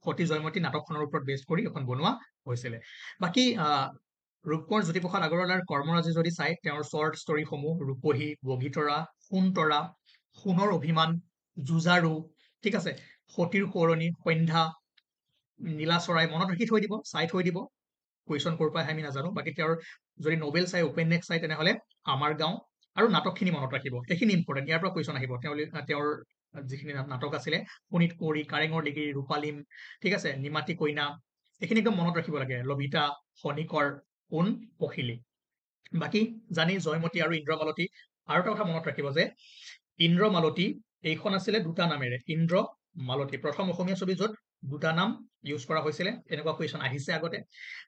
সতী জয়মতী নাটকখনৰ ওপৰত বেছ কৰি এখন বনোৱা হৈছিলে বাকী ৰূপকোঁৱৰ জ্যোতিপ্ৰসাদ আগৰৱালাৰ কৰ্মৰাজি যদি চাই তেওঁৰ শ্বৰ্ট ষ্টৰীসমূহ ৰূপহী বগীতৰা সোণতৰা সোণৰ অভিমান যুঁজাৰু ঠিক আছে সতীৰ সোঁৱৰণি সন্ধ্যা নীলা চৰাই মনত ৰাখি থৈ দিব চাই থৈ দিব কুৱেশ্যন ক'ৰ পৰা আহে আমি নাজানো বাকী তেওঁৰ যদি নবেল চাই উপন্যাস চাই তেনেহ'লে আমাৰ গাঁও আৰু নাটকখিনি মনত ৰাখিব এইখিনি ইম্পৰ্টেণ্ট ইয়াৰ পৰা কুৱেশ্যন আহিব তেওঁৰ যিখিনি নাটক আছিলে শোণিত কুঁৱৰী কাৰেঙৰ ডিগিৰি ৰূপালীম ঠিক আছে নিমাতী কইনা এইখিনি একদম মনত ৰাখিব লাগে লভিতা শনিকৰ কোন পখিলী বাকী জানি জয়মতী আৰু ইন্দ্ৰমালতী আৰু এটা কথা মনত ৰাখিব যে ইন্দ্ৰমালতী এইখন আছিলে দুটা নামেৰে ইন্দ্ৰ মালতী প্ৰথম অসমীয়া ছবি য'ত দুটা নাম ইউজ কৰা হৈছিলে এনেকুৱা কুৱেশ্যন আহিছে আগতে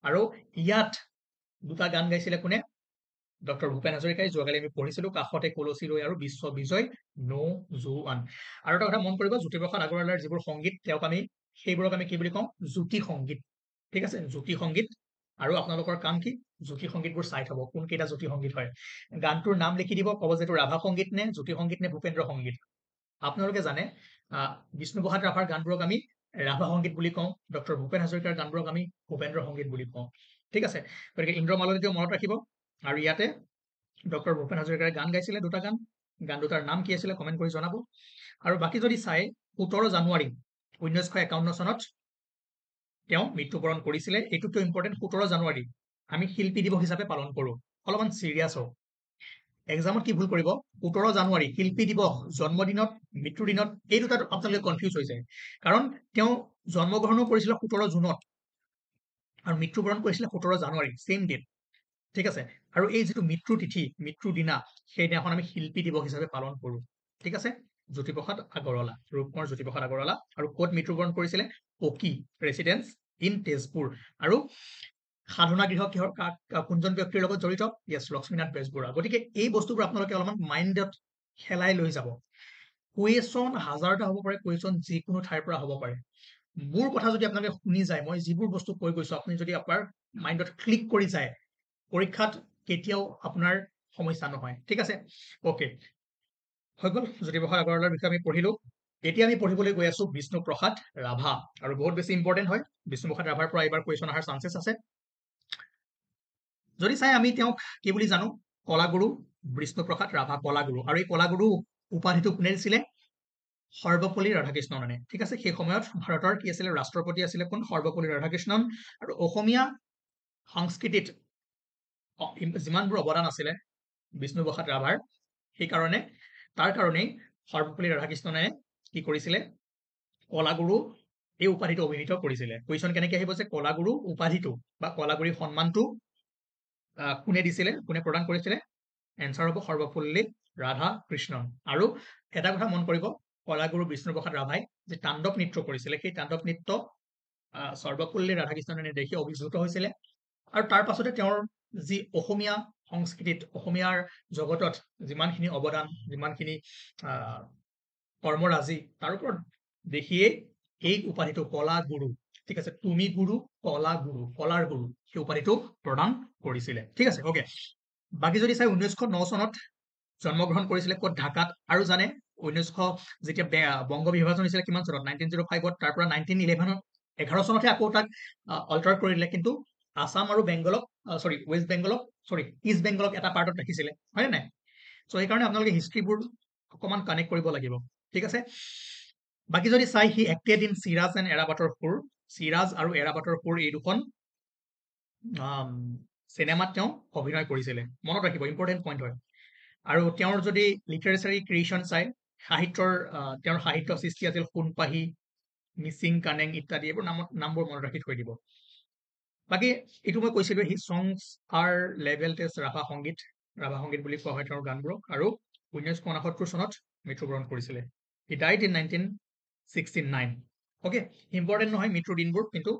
আৰু ইয়াত দুটা গান গাইছিলে কোনে ডক্টৰ ভূপেন হাজৰিকাই যোৱাকালি আমি পঢ়িছিলো কাষতে কলচী ৰৈ আৰু বিশ্ব বিজয় নৌ জোৱান আৰু এটা কথা মন কৰিব জ্যোতিপ্ৰসাদ আগৰৱালাৰ যিবোৰ সংগীত তেওঁক আমি সেইবোৰক আমি কি বুলি কওঁ জ্যোতি সংগীত ঠিক আছে জ্যোতি সংগীত আৰু আপোনালোকৰ কাম কি জ্যোতি সংগীতবোৰ চাই থব কোনকেইটা জ্যোতি সংগীত হয় গানটোৰ নাম লিখি দিব ক'ব যে এইটো ৰাভা সংগীত নে জ্যোতি সংগীত নে ভূপেন্দ্ৰ সংগীত আপোনালোকে জানে বিষ্ণুপ্ৰসাদ ৰাভাৰ গানবোৰক আমি ৰাভা সংগীত বুলি কওঁ ডক্টৰ ভূপেন হাজৰিকাৰ গানবোৰক আমি ভূপেন্দ্ৰ সংগীত বুলি কওঁ ঠিক আছে গতিকে ইন্দ্ৰমালতীও মনত ৰাখিব আৰু ইয়াতে ডক্টৰ ভূপেন হাজৰিকাৰে গান গাইছিলে দুটা গান দুটাৰ নাম কি আছিলে কমেণ্ট কৰি জনাব আৰু বাকী যদি চাই 17 জানুৱাৰী 1951 চনত তেওঁ মৃত্যুবৰণ কৰিছিলে এইটোতো ইম্পৰ্টেণ্ট 17 জানুৱাৰী আমি শিল্পী দিৱস হিচাপে পালন কৰো অলপমান চিৰিয়াছ হওক এক্সামত কি ভুল কৰিব 17 জানুৱাৰী শিল্পী দিৱস জন্মদিনত মৃত্যুৰ দিনত এই দুটাত আপোনালোকে কনফিউজ হৈ যায় কাৰণ তেওঁ জন্মগ্ৰহণো কৰিছিলে 17 জুনত আৰু মৃত্যুবৰণ কৰিছিলে 17 জানুৱাৰী ছেইম ডেট ঠিক আছে আৰু এই যিটো মৃত্যুৰ তিথি মৃত্যুৰ দিনা সেইদিনাখন আমি শিল্পী দিৱস হিচাপে পালন কৰো ঠিক আছে জ্যোতিপ্ৰসাদ আগৰৱালা ৰূপকোঁৱৰ জ্যোতিপ্ৰসাদ আগৰৱালা আৰু ক'ত মৃত্যুবৰণ কৰিছিলে অকি ৰেচিডেন্স ইন তেজপুৰ আৰু সাধনা গৃহ কিহৰ কোনজন ব্যক্তিৰ লগত জড়িত য়েছ লক্ষ্মীনাথ বেজবৰুৱা গতিকে এই বস্তুবোৰ আপোনালোকে অলপমান মাইণ্ডত খেলাই লৈ যাব কুৱেশ্যন হাজাৰটা হ'ব পাৰে কুৱেশ্যন যিকোনো ঠাইৰ পৰা হ'ব পাৰে মোৰ কথা যদি আপোনালোকে শুনি যায় মই যিবোৰ বস্তু কৈ গৈছো আপুনি যদি আপোনাৰ মাইণ্ডত ক্লিক কৰি যায় পৰীক্ষাত কেতিয়াও আপোনাৰ সমস্যা নহয় ঠিক আছে অকে হৈ গ'ল জ্যোতিপ্ৰসাদ আগৰৱালাৰ বিষয়ে আমি পঢ়িলো এতিয়া আমি পঢ়িবলৈ গৈ আছো বিষ্ণুপ্ৰসাদ ৰাভা আৰু বহুত বেছি ইম্পৰ্টেণ্ট হয় বিষ্ণুপ্ৰসাদ ৰাভাৰ পৰা এইবাৰ কুৱেশ্যন অহাৰ চান্সেছ আছে যদি চাই আমি তেওঁক কি বুলি জানো কলাগুৰু বিষ্ণুপ্ৰসাদ ৰাভা কলাগুৰু আৰু এই কলাগুৰু উপাধিটো কোনে দিছিলে সৰ্বপল্লী ৰাধাকৃষ্ণনে ঠিক আছে সেই সময়ত ভাৰতৰ কি আছিলে ৰাষ্ট্ৰপতি আছিলে কোন সৰ্বপল্লী ৰাধাকৃষ্ণন আৰু অসমীয়া সংস্কৃতিত যিমানবোৰ অৱদান আছিলে বিষ্ণুপ্ৰসাদ ৰাভাৰ সেইকাৰণে তাৰ কাৰণেই সৰ্বপল্লী ৰাধাকৃষ্ণনে কি কৰিছিলে কলাগুৰু এই উপাধিটো অভিহিত কৰিছিলে কুৱেশ্যন কেনেকে আহিব যে কলাগুৰু উপাধিটো বা কলাগুৰি সন্মানটো কোনে দিছিলে কোনে প্ৰদান কৰিছিলে এনচাৰ হ'ব সৰ্বপল্লী ৰাধা কৃষ্ণন আৰু এটা কথা মন কৰিব কলাগুৰু বিষ্ণুপ্ৰসাদ ৰাভাই যে তাণ্ডৱ নৃত্য কৰিছিলে সেই তাণ্ডৱ নৃত্য সৰ্বপল্লী ৰাধাকৃষ্ণনে দেখি অভিভূত হৈছিলে আৰু তাৰ পাছতে তেওঁৰ যি অসমীয়া সংস্কৃতিত অসমীয়াৰ জগতত যিমানখিনি অৱদান যিমানখিনি কৰ্মৰাজি তাৰ ওপৰত দেখিয়েই এই উপাধিটো কলা গুৰু ঠিক আছে তুমি গুৰু কলা গুৰু কলাৰ গুৰু সেই উপাধিটো প্ৰদান কৰিছিলে ঠিক আছে ওকে বাকী যদি চাই 1909 চনত জন্মগ্ৰহণ কৰিছিলে ক'ত ঢাকাত আৰু জানে 1900 যেতিয়া বংগ বিভাজন হৈছিলে কিমান চনত 1905ত তাৰ পৰা 1911 11 চনতহে আকৌ তাক অল্টাৰ কৰি দিলে কিন্তু আসাম আৰু বেংগলক সৰি ৱেষ্ট বেংগলক সৰি ইষ্ট বেংগলক এটা পাৰ্টত ৰাখিছিলে হয় নাই সো সেইকাৰণে আপোনালোকে হিষ্ট্ৰীবোৰ অকমান কানেক্ট কৰিব লাগিব ঠিক আছে বাকী যদি চাই হি এক্টেড ইন সিৰাজ এণ্ড এৰাবাটৰ সুৰ সিৰাজ আৰু এৰাবাটৰ সুৰ এই দুখন চিনেমাত তেওঁ অভিনয় কৰিছিলে মনত ৰাখিব ইম্পৰ্টেণ্ট পইণ্ট হয় আৰু তেওঁৰ যদি লিটাৰেচাৰী ক্ৰিয়েশ্যন চাই সাহিত্যৰ তেওঁৰ সাহিত্য সৃষ্টি আছিল সোণপাহি মিচিং কানেং ইত্যাদি এইবোৰ নামবোৰ মনত ৰাখি থৈ দিব বাকী এইটো মই কৈছিলো হি সংছ আৰ লেভেল টেষ্ট ৰাভা সংগীত বুলি কোৱা হয় তেওঁৰ গানবোৰক আৰু 1969 চনত মৃত্যুবৰণ কৰিছিলে he died in 1969 okay important নহয় মৃত্যুৰ দিনবোৰ কিন্তু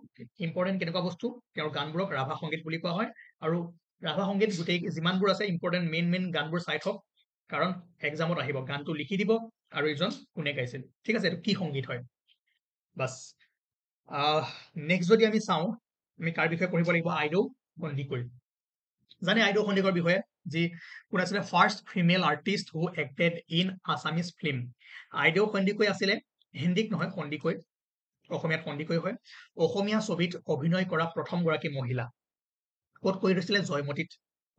ইম্পৰ্টেণ্ট কেনেকুৱা বস্তু তেওঁৰ গানবোৰক ৰাভা সংগীত বুলি কোৱা হয় আৰু ৰাভা সংগীত গোটেই যিমানবোৰ আছে ইম্পৰ্টেণ্ট মেইন গানবোৰ চাই থওক কাৰণ এক্সামত আহিব গানটো লিখি দিব আৰু এইজন কোনে গাইছিল ঠিক আছে এইটো কি সংগীত হয় বাস নেক্সট যদি আমি চাওঁ আমি কাৰ বিষয়ে পঢ়িব লাগিব আইদেউ সন্দিকৈ জানে আইদেউ সন্দিকৈৰ বিষয়ে যি কোন আছিলে first female artist who acted in Assamese film Aideu Sandikai আছিলে হিন্দীত নহয় সন্দিকৈ অসমীয়াত সন্দিকৈ হয় অসমীয়া ছবিত অভিনয় কৰা প্ৰথম গৰাকী মহিলা ক'ত কৰি থৈছিলে জয়মতীত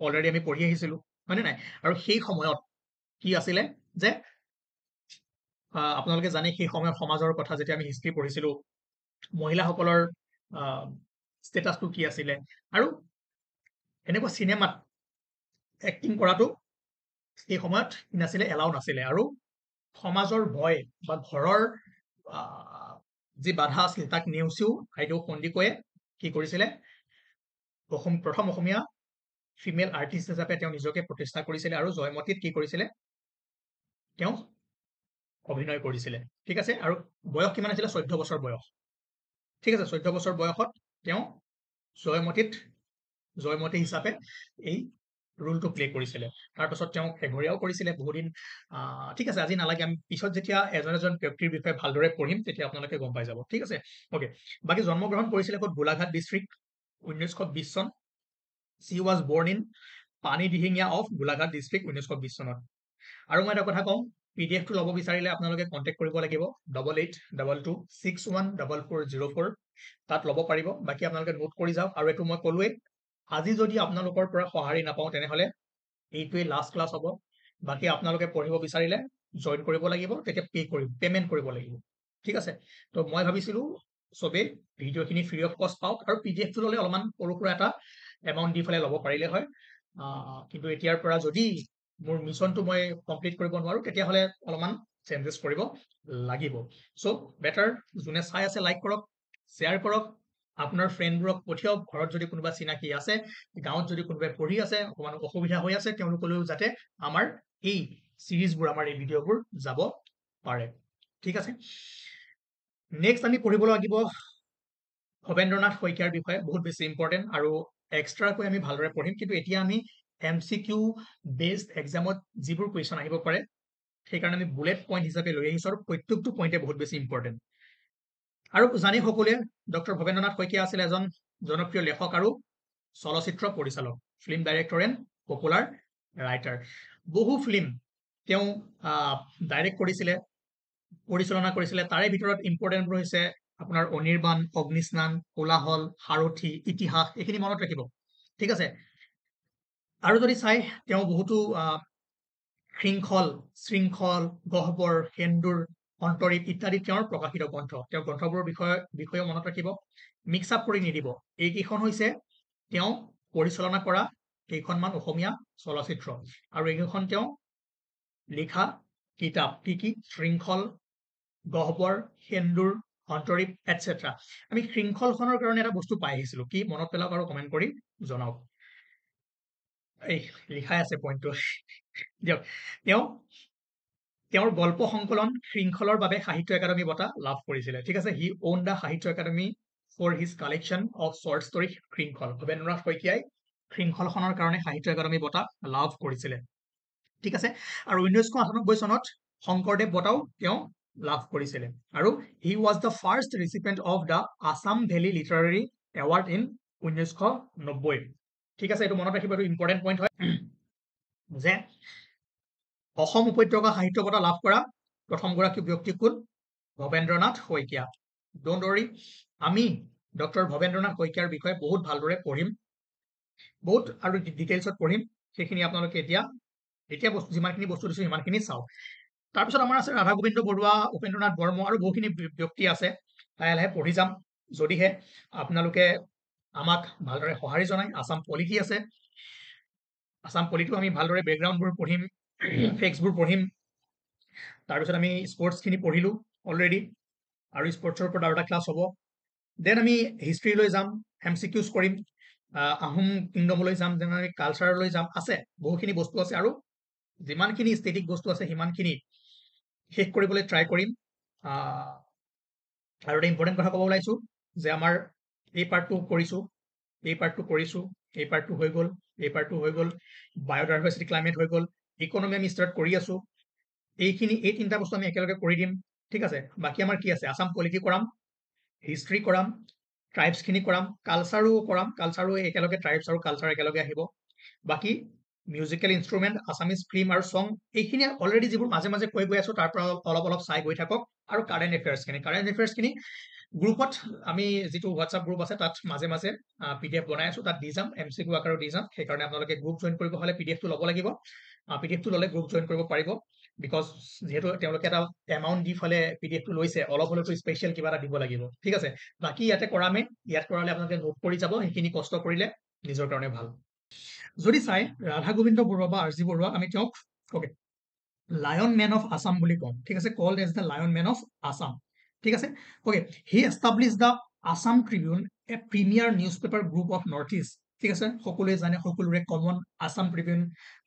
অলৰেডি আমি পঢ়ি আহিছিলো হয়নে নাই আৰু সেই সময়ত কি আছিলে যে আপোনালোকে জানে সেই সময়ত সমাজৰ কথা যেতিয়া আমি হিষ্ট্ৰী পঢ়িছিলো মহিলাসকলৰ ষ্টেটাছটো কি আছিলে আৰু এনেকুৱা চিনেমাত এক্টিং কৰাটো সেই সময়ত কি নাছিলে এলাও নাছিলে আৰু সমাজৰ ভয় বা ঘৰৰ যি বাধা আছিল তাক নেওচিও আইদেউ সন্দিকৈয়ে কি কৰিছিলে প্ৰথম অসমীয়া ফিমেল আৰ্টিষ্ট হিচাপে তেওঁ নিজকে প্ৰতিষ্ঠা কৰিছিলে আৰু জয়মতীত কি কৰিছিলে তেওঁ অভিনয় কৰিছিলে ঠিক আছে আৰু বয়স কিমান আছিলে 14 বছৰ বয়স ঠিক আছে 14 বছৰ বয়সত তেওঁ জয়মতী হিচাপে এই ৰোলটো প্লে কৰিছিলে তাৰপাছত তেওঁ এঘৰীয়াও কৰিছিলে বহুদিন ঠিক আছে আজি নালাগে আমি পিছত যেতিয়া এজন ব্যক্তিৰ বিষয়ে ভালদৰে পঢ়িম তেতিয়া আপোনালোকে গম পাই যাব ঠিক আছে ওকে বাকী জন্মগ্ৰহণ কৰিছিলে ক'ত গোলাঘাট ডিষ্ট্ৰিক্ট 1920 চন she was born in Panidihingia of Golaghat district 1920 চনত আৰু মই এটা কথা কওঁ পিডিএফটো ল'ব বিচাৰিলে আপোনালোকে কণ্টেক্ট কৰিব লাগিব 8822614404 তাত ল'ব পাৰিব বাকী আপোনালোকে নোট কৰি যাওক আৰু এইটো মই ক'লোৱে আজি যদি আপোনালোকৰ পৰা সঁহাৰি নাপাওঁ তেনেহ'লে এইটোৱে লাষ্ট ক্লাছ হ'ব বাকী আপোনালোকে পঢ়িব বিচাৰিলে জইন কৰিব লাগিব তেতিয়া পেমেণ্ট কৰিব লাগিব ঠিক আছে তো মই ভাবিছিলো চবেই ভিডিঅ'খিনি ফ্ৰী অফ কষ্ট পাওক আৰু পিডিএফটো ল'লে অলপমান সৰু সুৰা এটা এমাউণ্ট দি পেলাই ল'ব পাৰিলে হয় কিন্তু এতিয়াৰ পৰা যদি মোৰ মিছনটো মই কমপ্লিট কৰিব নোৱাৰো তেতিয়াহ'লে অলপমান চেঞ্জেছ কৰিব লাগিব চ' বেটাৰ যোনে চাই আছে লাইক কৰক শ্বেয়াৰ কৰক আপোনাৰ ফ্ৰেণ্ডবোৰক পঠিয়াওক ঘৰত যদি কোনোবা চিনাকি আছে গাঁৱত যদি কোনোবাই পঢ়ি আছে অকমান অসুবিধা হৈ আছে তেওঁলোকলৈও যাতে আমাৰ এই সিৰিজবোৰ আমাৰ এই ভিডিঅ'বোৰ যাব পাৰে ঠিক আছে নেক্সট আমি পঢ়িব লাগিব ভৱেন্দ্ৰনাথ শইকীয়াৰ বিষয়ে বহুত বেছি ইম্পৰ্টেণ্ট আৰু এক্সট্ৰাকৈ আমি ভালদৰে পঢ়িম কিন্তু এতিয়া আমি MCQ বেছড এক্সামত যিবোৰ কুৱেশ্যন আহিব পাৰে সেইকাৰণে আমি বুলেট পইণ্ট হিচাপে লৈ আহিছোঁ আৰু প্ৰত্যেকটো পইণ্টে বহুত বেছি ইম্পৰ্টেণ্ট আৰু জানি সকলোৱে ডক্টৰ ভৱেন্দ্ৰনাথ শইকীয়া আছিল এজন জনপ্ৰিয় লেখক আৰু চলচ্চিত্ৰ পৰিচালক film director and popular writer বহু ফিল্ম তেওঁ ডাইৰেক্ট কৰিছিলে পৰিচালনা কৰিছিলে তাৰে ভিতৰত ইম্পৰ্টেণ্টবোৰ হৈছে আপোনাৰ অনিৰ্বাণ অগ্নিস্নান কোলাহল সাৰথি ইতিহাস এইখিনি মনত ৰাখিব ঠিক আছে আৰু যদি চাই তেওঁ বহুতো শৃংখল গহ্বৰ সেন্দুৰ অন্তৰীপ ইত্যাদি তেওঁৰ প্ৰকাশিত গ্ৰন্থ তেওঁৰ গ্ৰন্থবোৰৰ বিষয়ে মনত ৰাখিব মিক্স আপ কৰি নিদিব এইকেইখন হৈছে তেওঁ পৰিচালনা কৰা কেইখনমান অসমীয়া চলচ্চিত্ৰ আৰু এইকেইখন তেওঁ লিখা কিতাপ কি শৃংখল গহ্বৰ সেন্দুৰ অন্তৰীপ এটচেট্ৰা আমি শৃংখলখনৰ কাৰণে এটা বস্তু পাই আহিছিলো কি মনত পেলাওক আৰু কমেণ্ট কৰি জনাওক এই লিখাই আছে পইণ্টটো দিয়ক তেওঁৰ গল্প সংকলন শৃংখলৰ বাবে সাহিত্য একাডেমী বঁটা লাভ কৰিছিলে ঠিক আছে হি ওন দা সাহিত্য academy for his collection of short story শৃংখল ভৱেন্দ্ৰনাথ শইকীয়াই শৃংখলখনৰ কাৰণে সাহিত্য একাডেমী বঁটা লাভ কৰিছিলে ঠিক আছে আৰু 1998 চনত শংকৰদেৱ বঁটাও তেওঁ লাভ কৰিছিলে আৰু he was the first recipient of the Assam Valley Literary Award in 1990 ঠিক আছে এইটো মনত ৰাখিব এইটো ইম্পৰ্টেন্ট পইণ্ট হয় যে অসম উপত্যকা সাহিত্য বঁটা লাভ কৰা প্ৰথমগৰাকী ব্যক্তি কোন ভৱেন্দ্ৰনাথ শইকীয়া ডোন্ট वरी আমি ডক্টৰ ভৱেন্দ্ৰনাথ শইকীয়াৰ বিষয়ে বহুত ভালদৰে পঢ়িম বহুত আৰু ডিটেইলছত পঢ়িম সেইখিনি আপোনালোকে এতিয়া বস্তু যিমানখিনি বস্তু দিছো সিমানখিনি চাওক তাৰপিছত আমাৰ আছে ৰাধা গোবিন্দ বৰুৱা উপেন্দ্ৰনাথ বৰ্মা আৰু বহুখিনি ব্যক্তি আছে লাহে লাহে পঢ়ি যাম যদিহে আপোনালোকে আমাক ভালদৰে সঁহাৰি জনাই আসাম পলিটি আছে আসাম পলিটিও আমি ভালদৰে বেকগ্ৰাউণ্ডবোৰ পঢ়িম ফেক্টছবোৰ পঢ়িম তাৰপিছত আমি স্পৰ্টছখিনি পঢ়িলো অলৰেডি আৰু স্পৰ্টছৰ ওপৰত আৰু এটা ক্লাছ হ'ব দেন আমি হিষ্ট্ৰীলৈ যাম এমচিকিউজ কৰিম আহোম কিংডমলৈ যাম দেন আমি কালচাৰলৈ যাম আছে বহুখিনি বস্তু আছে আৰু যিমানখিনি ষ্টেটিক বস্তু আছে সিমানখিনি শেষ কৰিবলৈ ট্ৰাই কৰিম আৰু এটা ইম্পৰ্টেণ্ট কথা ক'ব ওলাইছো যে আমাৰ এই পাৰ্টটো কৰিছো এই পাৰ্টটো হৈ গ'ল এই পাৰ্টটো হৈ গ'ল বায়'ডাইভাৰ্চিটি ক্লাইমেট হৈ গ'ল ইকনমি আমি ষ্টাৰ্ট কৰি আছো এই তিনিটা বস্তু আমি একেলগে কৰি দিম ঠিক আছে বাকী আমাৰ কি আছে আসাম পলিটি কৰাম হিষ্ট্ৰী কৰাম ট্ৰাইবছখিনি কৰাম কালচাৰো একেলগে ট্ৰাইবছ আৰু কালচাৰ একেলগে আহিব বাকী মিউজিকেল ইনষ্ট্ৰুমেণ্ট আছামিজ ফিল্ম আৰু ছং এইখিনি অলৰেডি যিবোৰ মাজে মাজে কৈ গৈ আছো তাৰ পৰা অলপ চাই গৈ থাকক আৰু কাৰেণ্ট এফেয়াৰ্ছখিনি গ্ৰুপত আমি যিটো হোৱাটছআপ গ্ৰুপ আছে তাত মাজে মাজে পিডিএফ বনাই আছো তাত দি যাম এমচিকিউ আকাৰত দি যাম সেইকাৰণে আপোনালোকে গ্ৰুপ জইন কৰিব হ'লে পিডিএফটো ল'ব লাগিব পিডিএফটো ল'লে গ্ৰুপ জইন কৰিব পাৰিব বিকজ যিহেতু তেওঁলোকে এটা এমাউণ্ট দি ফালে পিডিএফটো লৈছে অলপ হ'লেতো স্পেচিয়েল কিবা এটা দিব লাগিব ঠিক আছে বাকী ইয়াত কৰালে আপোনালোকে নোট কৰি যাব সেইখিনি কষ্ট কৰিলে নিজৰ কাৰণে ভাল যদি চাই ৰাধা গোবিন্দ বৰুৱা বা আৰ জি বৰুৱা আমি তেওঁক okay lion man of Assam বুলি কওঁ ঠিক আছে called as the lion man of Assam ঠিক আছে okay he establish the Assam Tribune a premier newspaper group of North East ঠিক আছে সকলোৱে জানে সকলোৰে কমন আসাম ট্ৰিবিউন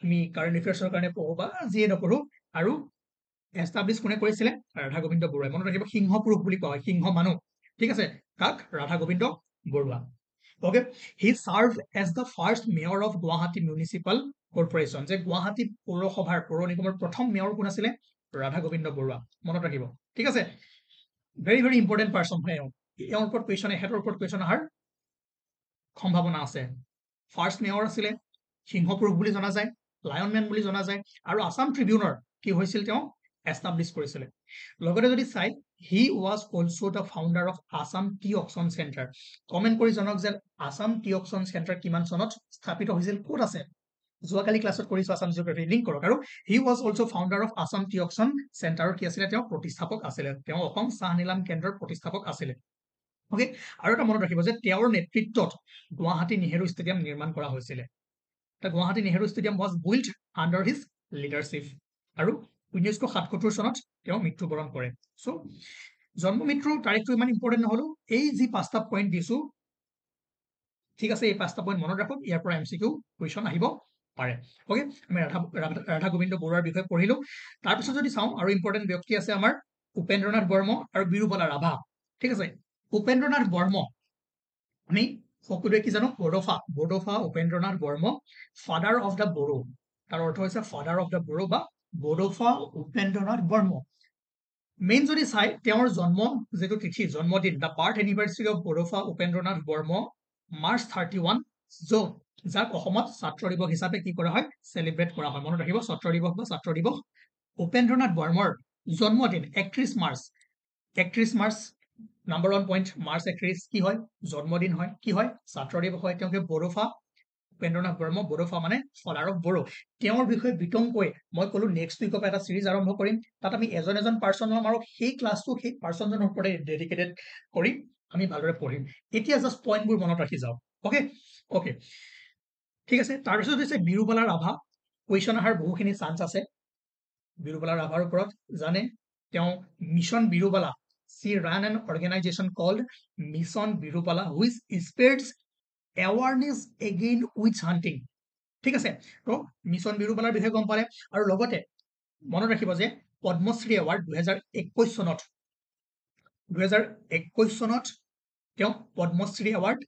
আমি কাৰেণ্ট এফেয়াৰ্ছৰ কাৰণে পঢ়ো বা যিয়ে নপঢ়ো আৰু এষ্টাব্লিছ কোনে কৰিছিলে ৰাধা গোবিন্দ বৰুৱাই মনত ৰাখিব সিংহ পুৰুষ বুলি কোৱা হয় সিংহ মানুহ ঠিক আছে কাক Radha Gobinda Baruah okay he serve as the first mayor of Guwahati municipal corporation যে গুৱাহাটী পৌৰসভাৰ পৌৰ নিগমৰ প্ৰথম মেয়ৰ কোন আছিলে ৰাধা গোবিন্দ বৰুৱা মনত ৰাখিব ঠিক আছে ভেৰি ভেৰি ইম্পৰ্টেণ্ট পাৰ্চন হয় এওঁৰ ওপৰত কুৱেশ্যন এখেতৰ ওপৰত কুৱেশ্যন অহাৰ সম্ভাৱনা আছে ফাৰ্ষ্ট মেয়ৰ আছিলে সিংহ পুৰুষ বুলি জনা যায় লায়ন মেন বুলি জনা যায় আৰু আসাম ট্ৰিবিউনৰ কি হৈছিল তেওঁ এষ্টাব্লিছ কৰিছিলে লগতে যদি চাই he was also' the founder of Assam T auction centre comment কৰি জনাওক যে আসাম টি অকশ্যন চেণ্টাৰ কিমান চনত স্থাপিত হৈছিল ক'ত আছে যোৱাকালি ক্লাছত কৰিছো আসাম জিঅ'গ্ৰাফি লিংক কৰক আৰু he was also' founder of Assam T auction চেণ্টাৰৰ কি আছিলে তেওঁ প্ৰতিষ্ঠাপক আছিলে তেওঁ অসম চাহ নিলাম কেন্দ্ৰৰ প্ৰতিষ্ঠাপক আছিলে ওকে আৰু এটা মনত ৰাখিব যে তেওঁৰ নেতৃত্বত গুৱাহাটী নেহেৰু ষ্টেডিয়াম নিৰ্মাণ কৰা হৈছিলে Guwahati Nehru stadium was built under his leadership আৰু 1977 চনত তেওঁ মৃত্যুবৰণ কৰে চ' জন্ম মৃত্যুৰ তাৰিখটো ইমান ইম্পৰ্টেণ্ট নহ'লো এই যি 5টা পইণ্ট দিছো ঠিক আছে এই 5টা পইণ্ট মনত ৰাখক ইয়াৰ পৰা এমচিকিউ কুৱেশ্যন আহিব পাৰে ওকে আমি ৰাধা গোবিন্দ বৰুৱাৰ বিষয়ে পঢ়িলো তাৰপিছত যদি চাওঁ আৰু ইম্পৰ্টেণ্ট ব্যক্তি আছে আমাৰ উপেন্দ্ৰনাথ বৰ্ম আৰু বিৰুবালা ৰাভা ঠিক আছে উপেন্দ্ৰনাথ বৰ্ম আমি সকলোৱে কি জানো Bodofa Upendranath Brahma father of the Bodo তাৰ অৰ্থ হৈছে ফাদাৰ অফ দ্য বড়ো বা বড়োফা উপেন্দ্ৰনাথ বৰ্ম মেইন যদি চাই তেওঁৰ যিটো তিথি জন্মদিন the birth anniversary of Bodofa Upendranath Brahma March 31 যাক অসমত ছাত্ৰ দিৱস হিচাপে কি কৰা হয় চেলিব্ৰেট কৰা হয় মনত ৰাখিব ছাত্ৰ দিৱস উপেন্দ্ৰনাথ বৰ্মৰ জন্মদিন 31 মাৰ্চ নাম্বাৰ 1 পইণ্ট মাৰ্চ 31 কি হয় জন্মদিন হয় কি হয় ছাত্ৰ দিৱস হয় তেওঁলোকে বড়োফা উপেন্দ্ৰনাথ বৰ্ম বড়োফা মানে ফাদাৰ অফ বড়ো তেওঁৰ বিষয়ে বিতংকৈ মই ক'লো নেক্সট উইকৰ পৰা এটা চিৰিজ আৰম্ভ কৰিম তাত আমি এজন পাৰ্চন ল'ম আৰু সেই ক্লাছটো সেই পাৰ্চনজনৰ ওপৰতে ডেডিকেটেড কৰি আমি ভালদৰে পঢ়িম এতিয়া জাষ্ট পইণ্টবোৰ মনত ৰাখি যাওক ওকে ঠিক আছে তাৰপিছত হৈছে বিৰুবালা ৰাভা কুৱেশ্যন অহাৰ বহুখিনি চান্স আছে বিৰুবালা ৰাভাৰ ওপৰত জানে তেওঁ mission Birubala she ran an organization called Mission Birubala which spreads awareness against witch hunting ঠিক আছে তো মিছন বিৰুবালাৰ বিষয়ে গম পালে আৰু লগতে মনত ৰাখিব যে পদ্মশ্ৰী এৱাৰ্ড 2021 চনত তেওঁক পদ্মশ্ৰী এৱাৰ্ড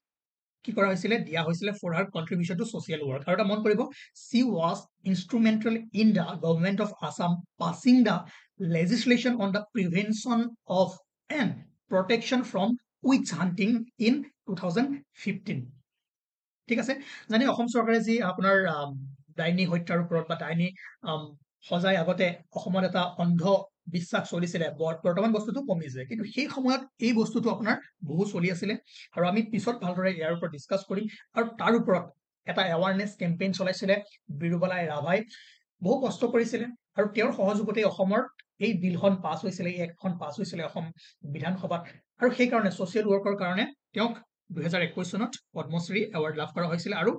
কি কৰা হৈছিলে দিয়া হৈছিলে for her contribution to social work আৰু এটা মন কৰিব she was instrumental in the government of Assam passing the legislation on the prevention of and protection from witch hunting in 2015 ঠিক আছে জানি অসম চৰকাৰে যি আপোনাৰ ডাইনী হত্যাৰ ওপৰত বা ডাইনী সজাই আগতে অসমত এটা অন্ধ বিশ্বাস চলিছিলে বৰ্তমান বস্তুটো কমিছে কিন্তু সেই সময়ত এই বস্তুটো আপোনাৰ বহু চলি আছিলে আৰু আমি পিছত ভালদৰে ইয়াৰ ওপৰত ডিসকাস কৰিম আৰু তাৰ ওপৰত এটা এৱাৰনেছ কেম্পেইন চলাইছিলে বিৰুবালাই ৰাভাই বহু কষ্ট কৰিছিলে আৰু তেওঁৰ সহযোগতে অসমৰ এই বিলখন পাছ হৈছিলে এই একখন পাছ হৈছিলে অসম বিধানসভাত আৰু সেই কাৰণে সোশ্যাল ৱৰ্কৰ কাৰণে তেওঁক 2021 চনত পদ্মশ্ৰী এৱাৰ্ড লাভ কৰা হৈছিল আৰু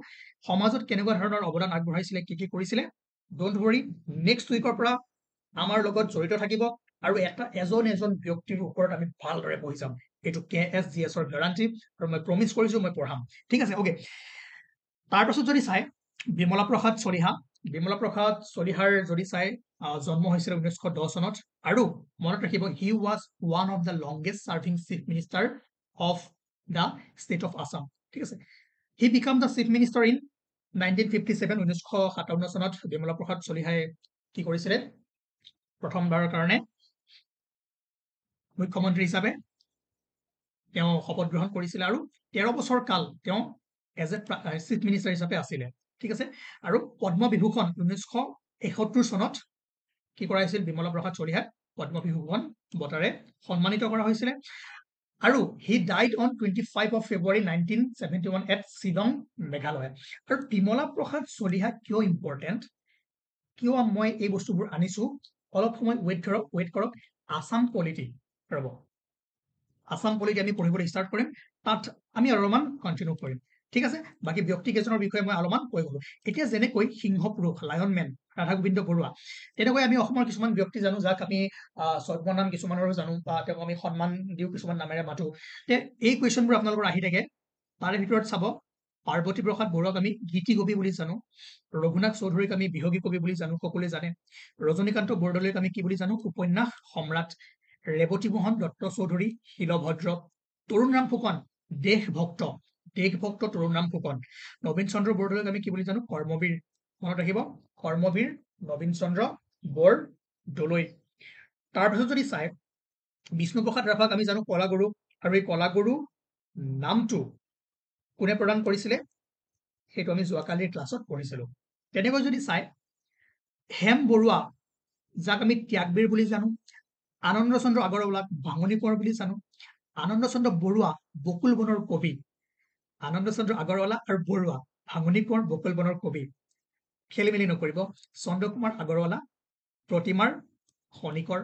সমাজত কেনেকুৱা ধৰণৰ অৱদান আগবঢ়াইছিলে কি কৰিছিলে ডোন্ট वरी নেক্সট উইকৰ পৰা আমাৰ লগত জড়িত থাকিব আৰু এজন ব্যক্তিৰ ওপৰত আমি ভালদৰে পঢ়ি যাম এটো KSGS ৰ গ্যাৰান্টি আৰু মই প্ৰমিস কৰিছো মই পঢ়াম ঠিক আছে ওকে তাৰ পাছত যদি চাই বিমলা প্ৰসাদ চলিহাৰ যদি চাই জন্ম হৈছিল 1910 চনত আৰু মনত ৰাখিব he was one of the longest serving chief minister of the state of Assam ঠিক আছে he became the chief minister in 1957 1957 চনত বিমলা প্ৰসাদ চলিহাই কি কৰিছিলে প্ৰথমবাৰৰ কাৰণে মুখ্যমন্ত্ৰী হিচাপে তেওঁ শপত গ্ৰহণ কৰিছিল আৰু 13 বছৰ কাল তেওঁ এজ এ চিফ মিনিষ্টাৰ হিচাপে আছিলে ঠিক আছে আৰু পদ্ম বিভূষণ 1971 চনত কি কৰা হৈছিল বিমলা প্ৰসাদ চলিহাক পদ্ম বিভূষণ বঁটাৰে সন্মানিত কৰা হৈছিল আৰু he died on 25 of February 1971 at Shillong Meghalaya আৰু বিমলা প্ৰসাদ চলিহা কিয় ইম্পৰ্টেন্ট কিয় মই এই বস্তুবোৰ আনিছো অলপ সময় ওয়েট কৰক আসাম পলিটি ৰব আসাম পলিটি আমি পঢ়িবলৈ ষ্টাৰ্ট কৰিম তাত আমি অলপমান কন্টিনিউ কৰিম ঠিক আছে বাকি ব্যক্তি কেজনৰ বিষয়ে মই অলপমান কৈ গলো এতিয়া যেনেকৈ সিংহ পুৰুষ লায়ন মেন ৰাধা গোবিন্দ বৰুৱা তেনেকৈ আমি অসমৰ কিছুমান ব্যক্তি জানো যাক আমি সৰ্বনাম কিছুমানৰ জানো বা তেওঁক আমি সন্মান দিও কিছুমান নামেৰে মাতো তে এই কোৱেশ্চনবোৰ আপোনালোকৰ আহি থাকে তাৰে ভিতৰত চাব পাৰ্বতী প্ৰসাদ বৰুৱাক আমি গীতি কবি বুলি জানো ৰঘুনাথ চৌধুৰীক আমি বিহগী কবি বুলি জানো সকলোৱে জানে ৰজনীকান্ত বৰদলৈক আমি কি বুলি জানো উপন্যাস সম্ৰাট ৰেৱতী মোহন দত্ত চৌধুৰী শিলভদ্ৰ তৰুণৰাম ফুকন দেশভক্ত তৰুণৰাম ফুকন নবীন চন্দ্ৰ বৰদলৈক আমি কি বুলি জানো কৰ্মবীৰ মনত ৰাখিব কৰ্মবীৰ নবীন চন্দ্ৰ বৰদলৈ তাৰ পিছত যদি চাই বিষ্ণুপ্ৰসাদ ৰাভাক আমি জানো কলাগুৰু আৰু এই কলাগুৰু নামটো কোনে প্ৰদান কৰিছিলে সেইটো আমি যোৱাকালিৰ ক্লাছত পঢ়িছিলো তেনেকৈ যদি চাই হেম বৰুৱা যাক আমি ত্যাগবীৰ বুলি জানো আনন্দ চন্দ্ৰ আগৰৱালাক ভাঙনি কোঁৱৰ বুলি জানো আনন্দ চন্দ্ৰ বৰুৱা বকুল বনৰ কবি আনন্দ চন্দ্ৰ আগৰৱালা আৰু বৰুৱা ভাঙনি কোঁৱৰ বকুল বনৰ কবি খেলি মেলি নকৰিব চন্দ্ৰ কুমাৰ আগৰৱালা প্ৰতিমাৰ খনিকৰ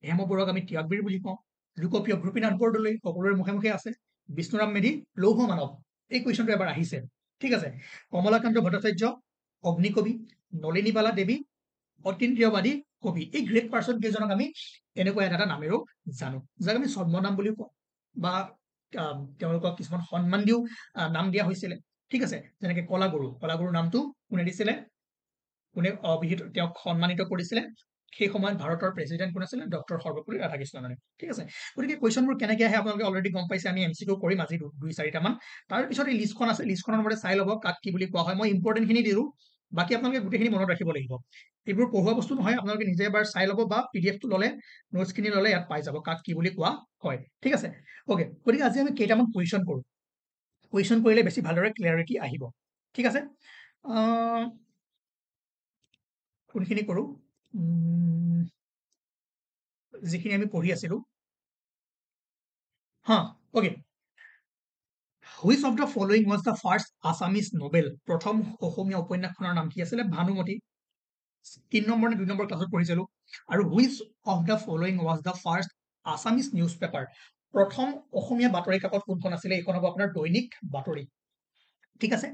হেম বৰুৱাক আমি ত্যাগবীৰ বুলি কওঁ লোকপ্ৰিয় গোপীনাথ বৰদলৈ সকলোৰে মুখে আছে বিষ্ণুৰাম মেধি লৌহ মানৱ এই কুৱেশ্যনটো এবাৰ আহিছে ঠিক আছে কমলাকান্ত ভট্টাচাৰ্য অগ্নিকবি নলিনীবালা দেৱী অতীন্দ্ৰিয়বাদী কবি এই গ্ৰেট পাৰ্সন কেইজনক আমি এনেকুৱা এটা নামেৰেও জানো যাক আমি ছদ্মনাম বুলিও কওঁ বা তেওঁলোকক কিছুমান সন্মান দিও নাম দিয়া হৈছিলে ঠিক আছে যেনেকৈ কলাগুৰু নামটো কোনে দিছিলে কোনে অভিহিত তেওঁক সন্মানিত কৰিছিলে সেই সময়ত ভাৰতৰ প্ৰেসিডেন্ট কোন আছিল ডক্টৰ সৰ্বপল্লী ৰাধাকৃষ্ণণে ঠিক আছে গতিকে কোৱেশ্যনবোৰ কেনেকৈ আহে আপোনালোকে অলৰেডি গম পাইছে আমি এমচিকিউ কৰিম আজি 2-4টা মান তাৰ পিছত এই লিষ্টখন আছে লিষ্টখনৰ মতে চাই ল'ব কাক কি বুলি কোৱা হয় মই ইম্পৰ্টেন্ট খিনি দিলো বাকি আপোনালোকে গোটেইখিনি মনত ৰাখিব লাগিব এইবোৰ পঢ়ুৱা বস্তু নহয় আপোনালোকে নিজে এবাৰ চাই ল'ব বা পিডিএফটো ল'লে নোটছখিনি ল'লে ইয়াত পাই যাব কাক কি বুলি কোৱা হয় ঠিক আছে ওকে গতিকে আজি আমি কেইটামান কুৱেশ্যন কৰো কুৱেশ্যন কৰিলে বেছি ভালদৰে ক্লিয়াৰিটি আহিব ঠিক আছে কোনখিনি কৰো যিখিনি আমি পঢ়ি আছিলো okay Which of the following was the first Assamese novel? প্ৰথম অসমীয়া উপন্যাসখনৰ নাম কি আছিল ভানুমতি 3 নম্বৰ নে 2 নম্বৰ ক্লাছত পঢ়িছিলো আৰু which of the following was the first Assamese newspaper? প্ৰথম অসমীয়া বাতৰি কাকত কোনখন আছিল এইখন হ'ব আপোনাৰ দৈনিক বাতৰি ঠিক আছে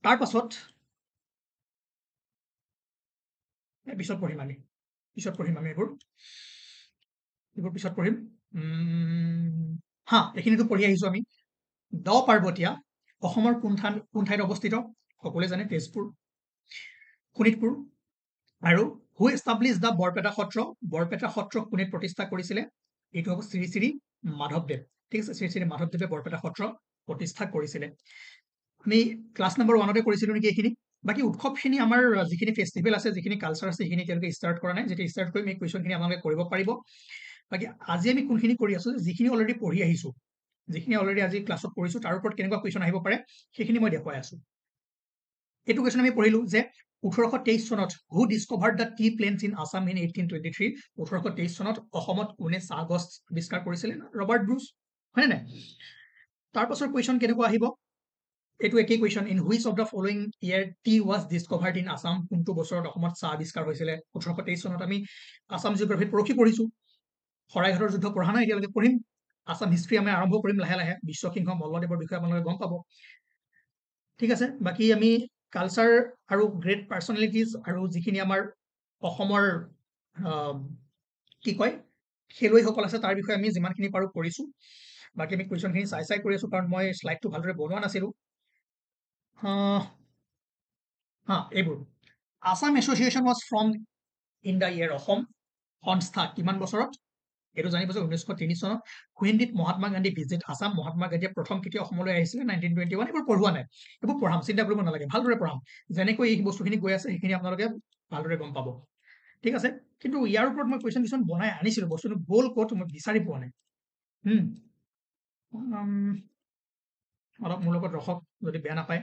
তাৰ পাছত পিছত পঢ়িম আমি এইবোৰ পিছত পঢ়িম এইখিনিতো পঢ়ি আহিছো আমি দ পাৰ্বতীয়া অসমৰ কোন ঠাইত অৱস্থিত সকলোৱে জানে তেজপুৰ শোণিতপুৰ আৰু হু এষ্টাব্লিছ দ্য বৰপেটা সত্ৰ কোনে প্ৰতিষ্ঠা কৰিছিলে এইটো হ'ব শ্ৰী শ্ৰী মাধৱদেৱ ঠিক আছে শ্ৰী শ্ৰী মাধৱদেৱে বৰপেটা সত্ৰ প্ৰতিষ্ঠা কৰিছিলে আমি ক্লাছ নম্বৰ 1 কৰিছিলো নেকি এইখিনি বাকি উৎসৱখিনি আমাৰ যিখিনি ফেষ্টিভেল আছে যিখিনি কালচাৰ আছে সেইখিনি তেওঁলোকে ষ্টাৰ্ট কৰা নাই যেতিয়া ষ্টাৰ্ট কৰিম এই কুৱেশ্যনখিনি আপোনালোকে কৰিব পাৰিব বাকি আজি আমি কোনখিনি কৰি আছো যিখিনি অলৰেডি পঢ়ি আহিছো যিখিনি অলৰেডি আজি ক্লাছত কৰিছো তাৰ ওপৰত কেনেকুৱা কুৱেশ্যন আহিব পাৰে সেইখিনি মই দেখুৱাই আছো এইটো কুৱেশ্যন আমি পঢ়িলো যে 1823 চনত who discovered the tea plants in Assam in 1823 1823 চনত অসমত কোনে চাহ গছ আৱিষ্কাৰ কৰিছিলে ৰবাৰ্ট ব্ৰুচ হয় নাই তাৰ পাছৰ কুৱেশ্যন কেনেকুৱা আহিব এইটো একেই question in which of the following year T was discovered in Assam কোনটো বছৰত অসমত চাহ আৱিষ্কাৰ হৈছিলে 1823 চনত আমি আছাম জিঅ'গ্ৰাফিত পৰখি পঢ়িছো শৰাইঘাটৰ যুদ্ধ পঢ়া নাই এতিয়ালৈকে পঢ়িম আছাম হিষ্ট্ৰী আমি আৰম্ভ কৰিম লাহে লাহে বিশ্বসিংহ মল্লদেৱৰ বিষয়ে আপোনালোকে গম পাব ঠিক আছে বাকি আমি কালচাৰ আৰু গ্ৰেট পাৰ্চনেলিটিজ আৰু যিখিনি আমাৰ অসমৰ কি কয় খেলুৱৈসকল আছে তাৰ বিষয়ে আমি যিমানখিনি পাৰো কৰিছো বাকি আমি কুৱেশ্যনখিনি চাই কৰি আছো কাৰণ মই শ্লাইডটো ভালদৰে বনোৱা নাছিলো এইবোৰ Assam association was from in the year Assam সংস্থা কিমান বছৰত এইটো জানিব যে 1903 চনত when did Mahatma Gandhi visit Assam Mahatma গান্ধীয়ে প্ৰথম কেতিয়া অসমলৈ আহিছিলে 1921 এইবোৰ পঢ়োৱা নাই এইবোৰ পঢ়াম চিন্তা কৰিব নালাগে ভালদৰে পঢ়াম যেনেকৈ এই বস্তুখিনি গৈ আছে সেইখিনি আপোনালোকে ভালদৰে গম পাব ঠিক আছে কিন্তু ইয়াৰ ওপৰত মই কুৱেশ্যন কিছুমান বনাই আনিছিলো বস্তুটো গ'ল ক'ত মই বিচাৰি পোৱা নাই অলপ মোৰ লগত ৰখক যদি বেয়া নাপায়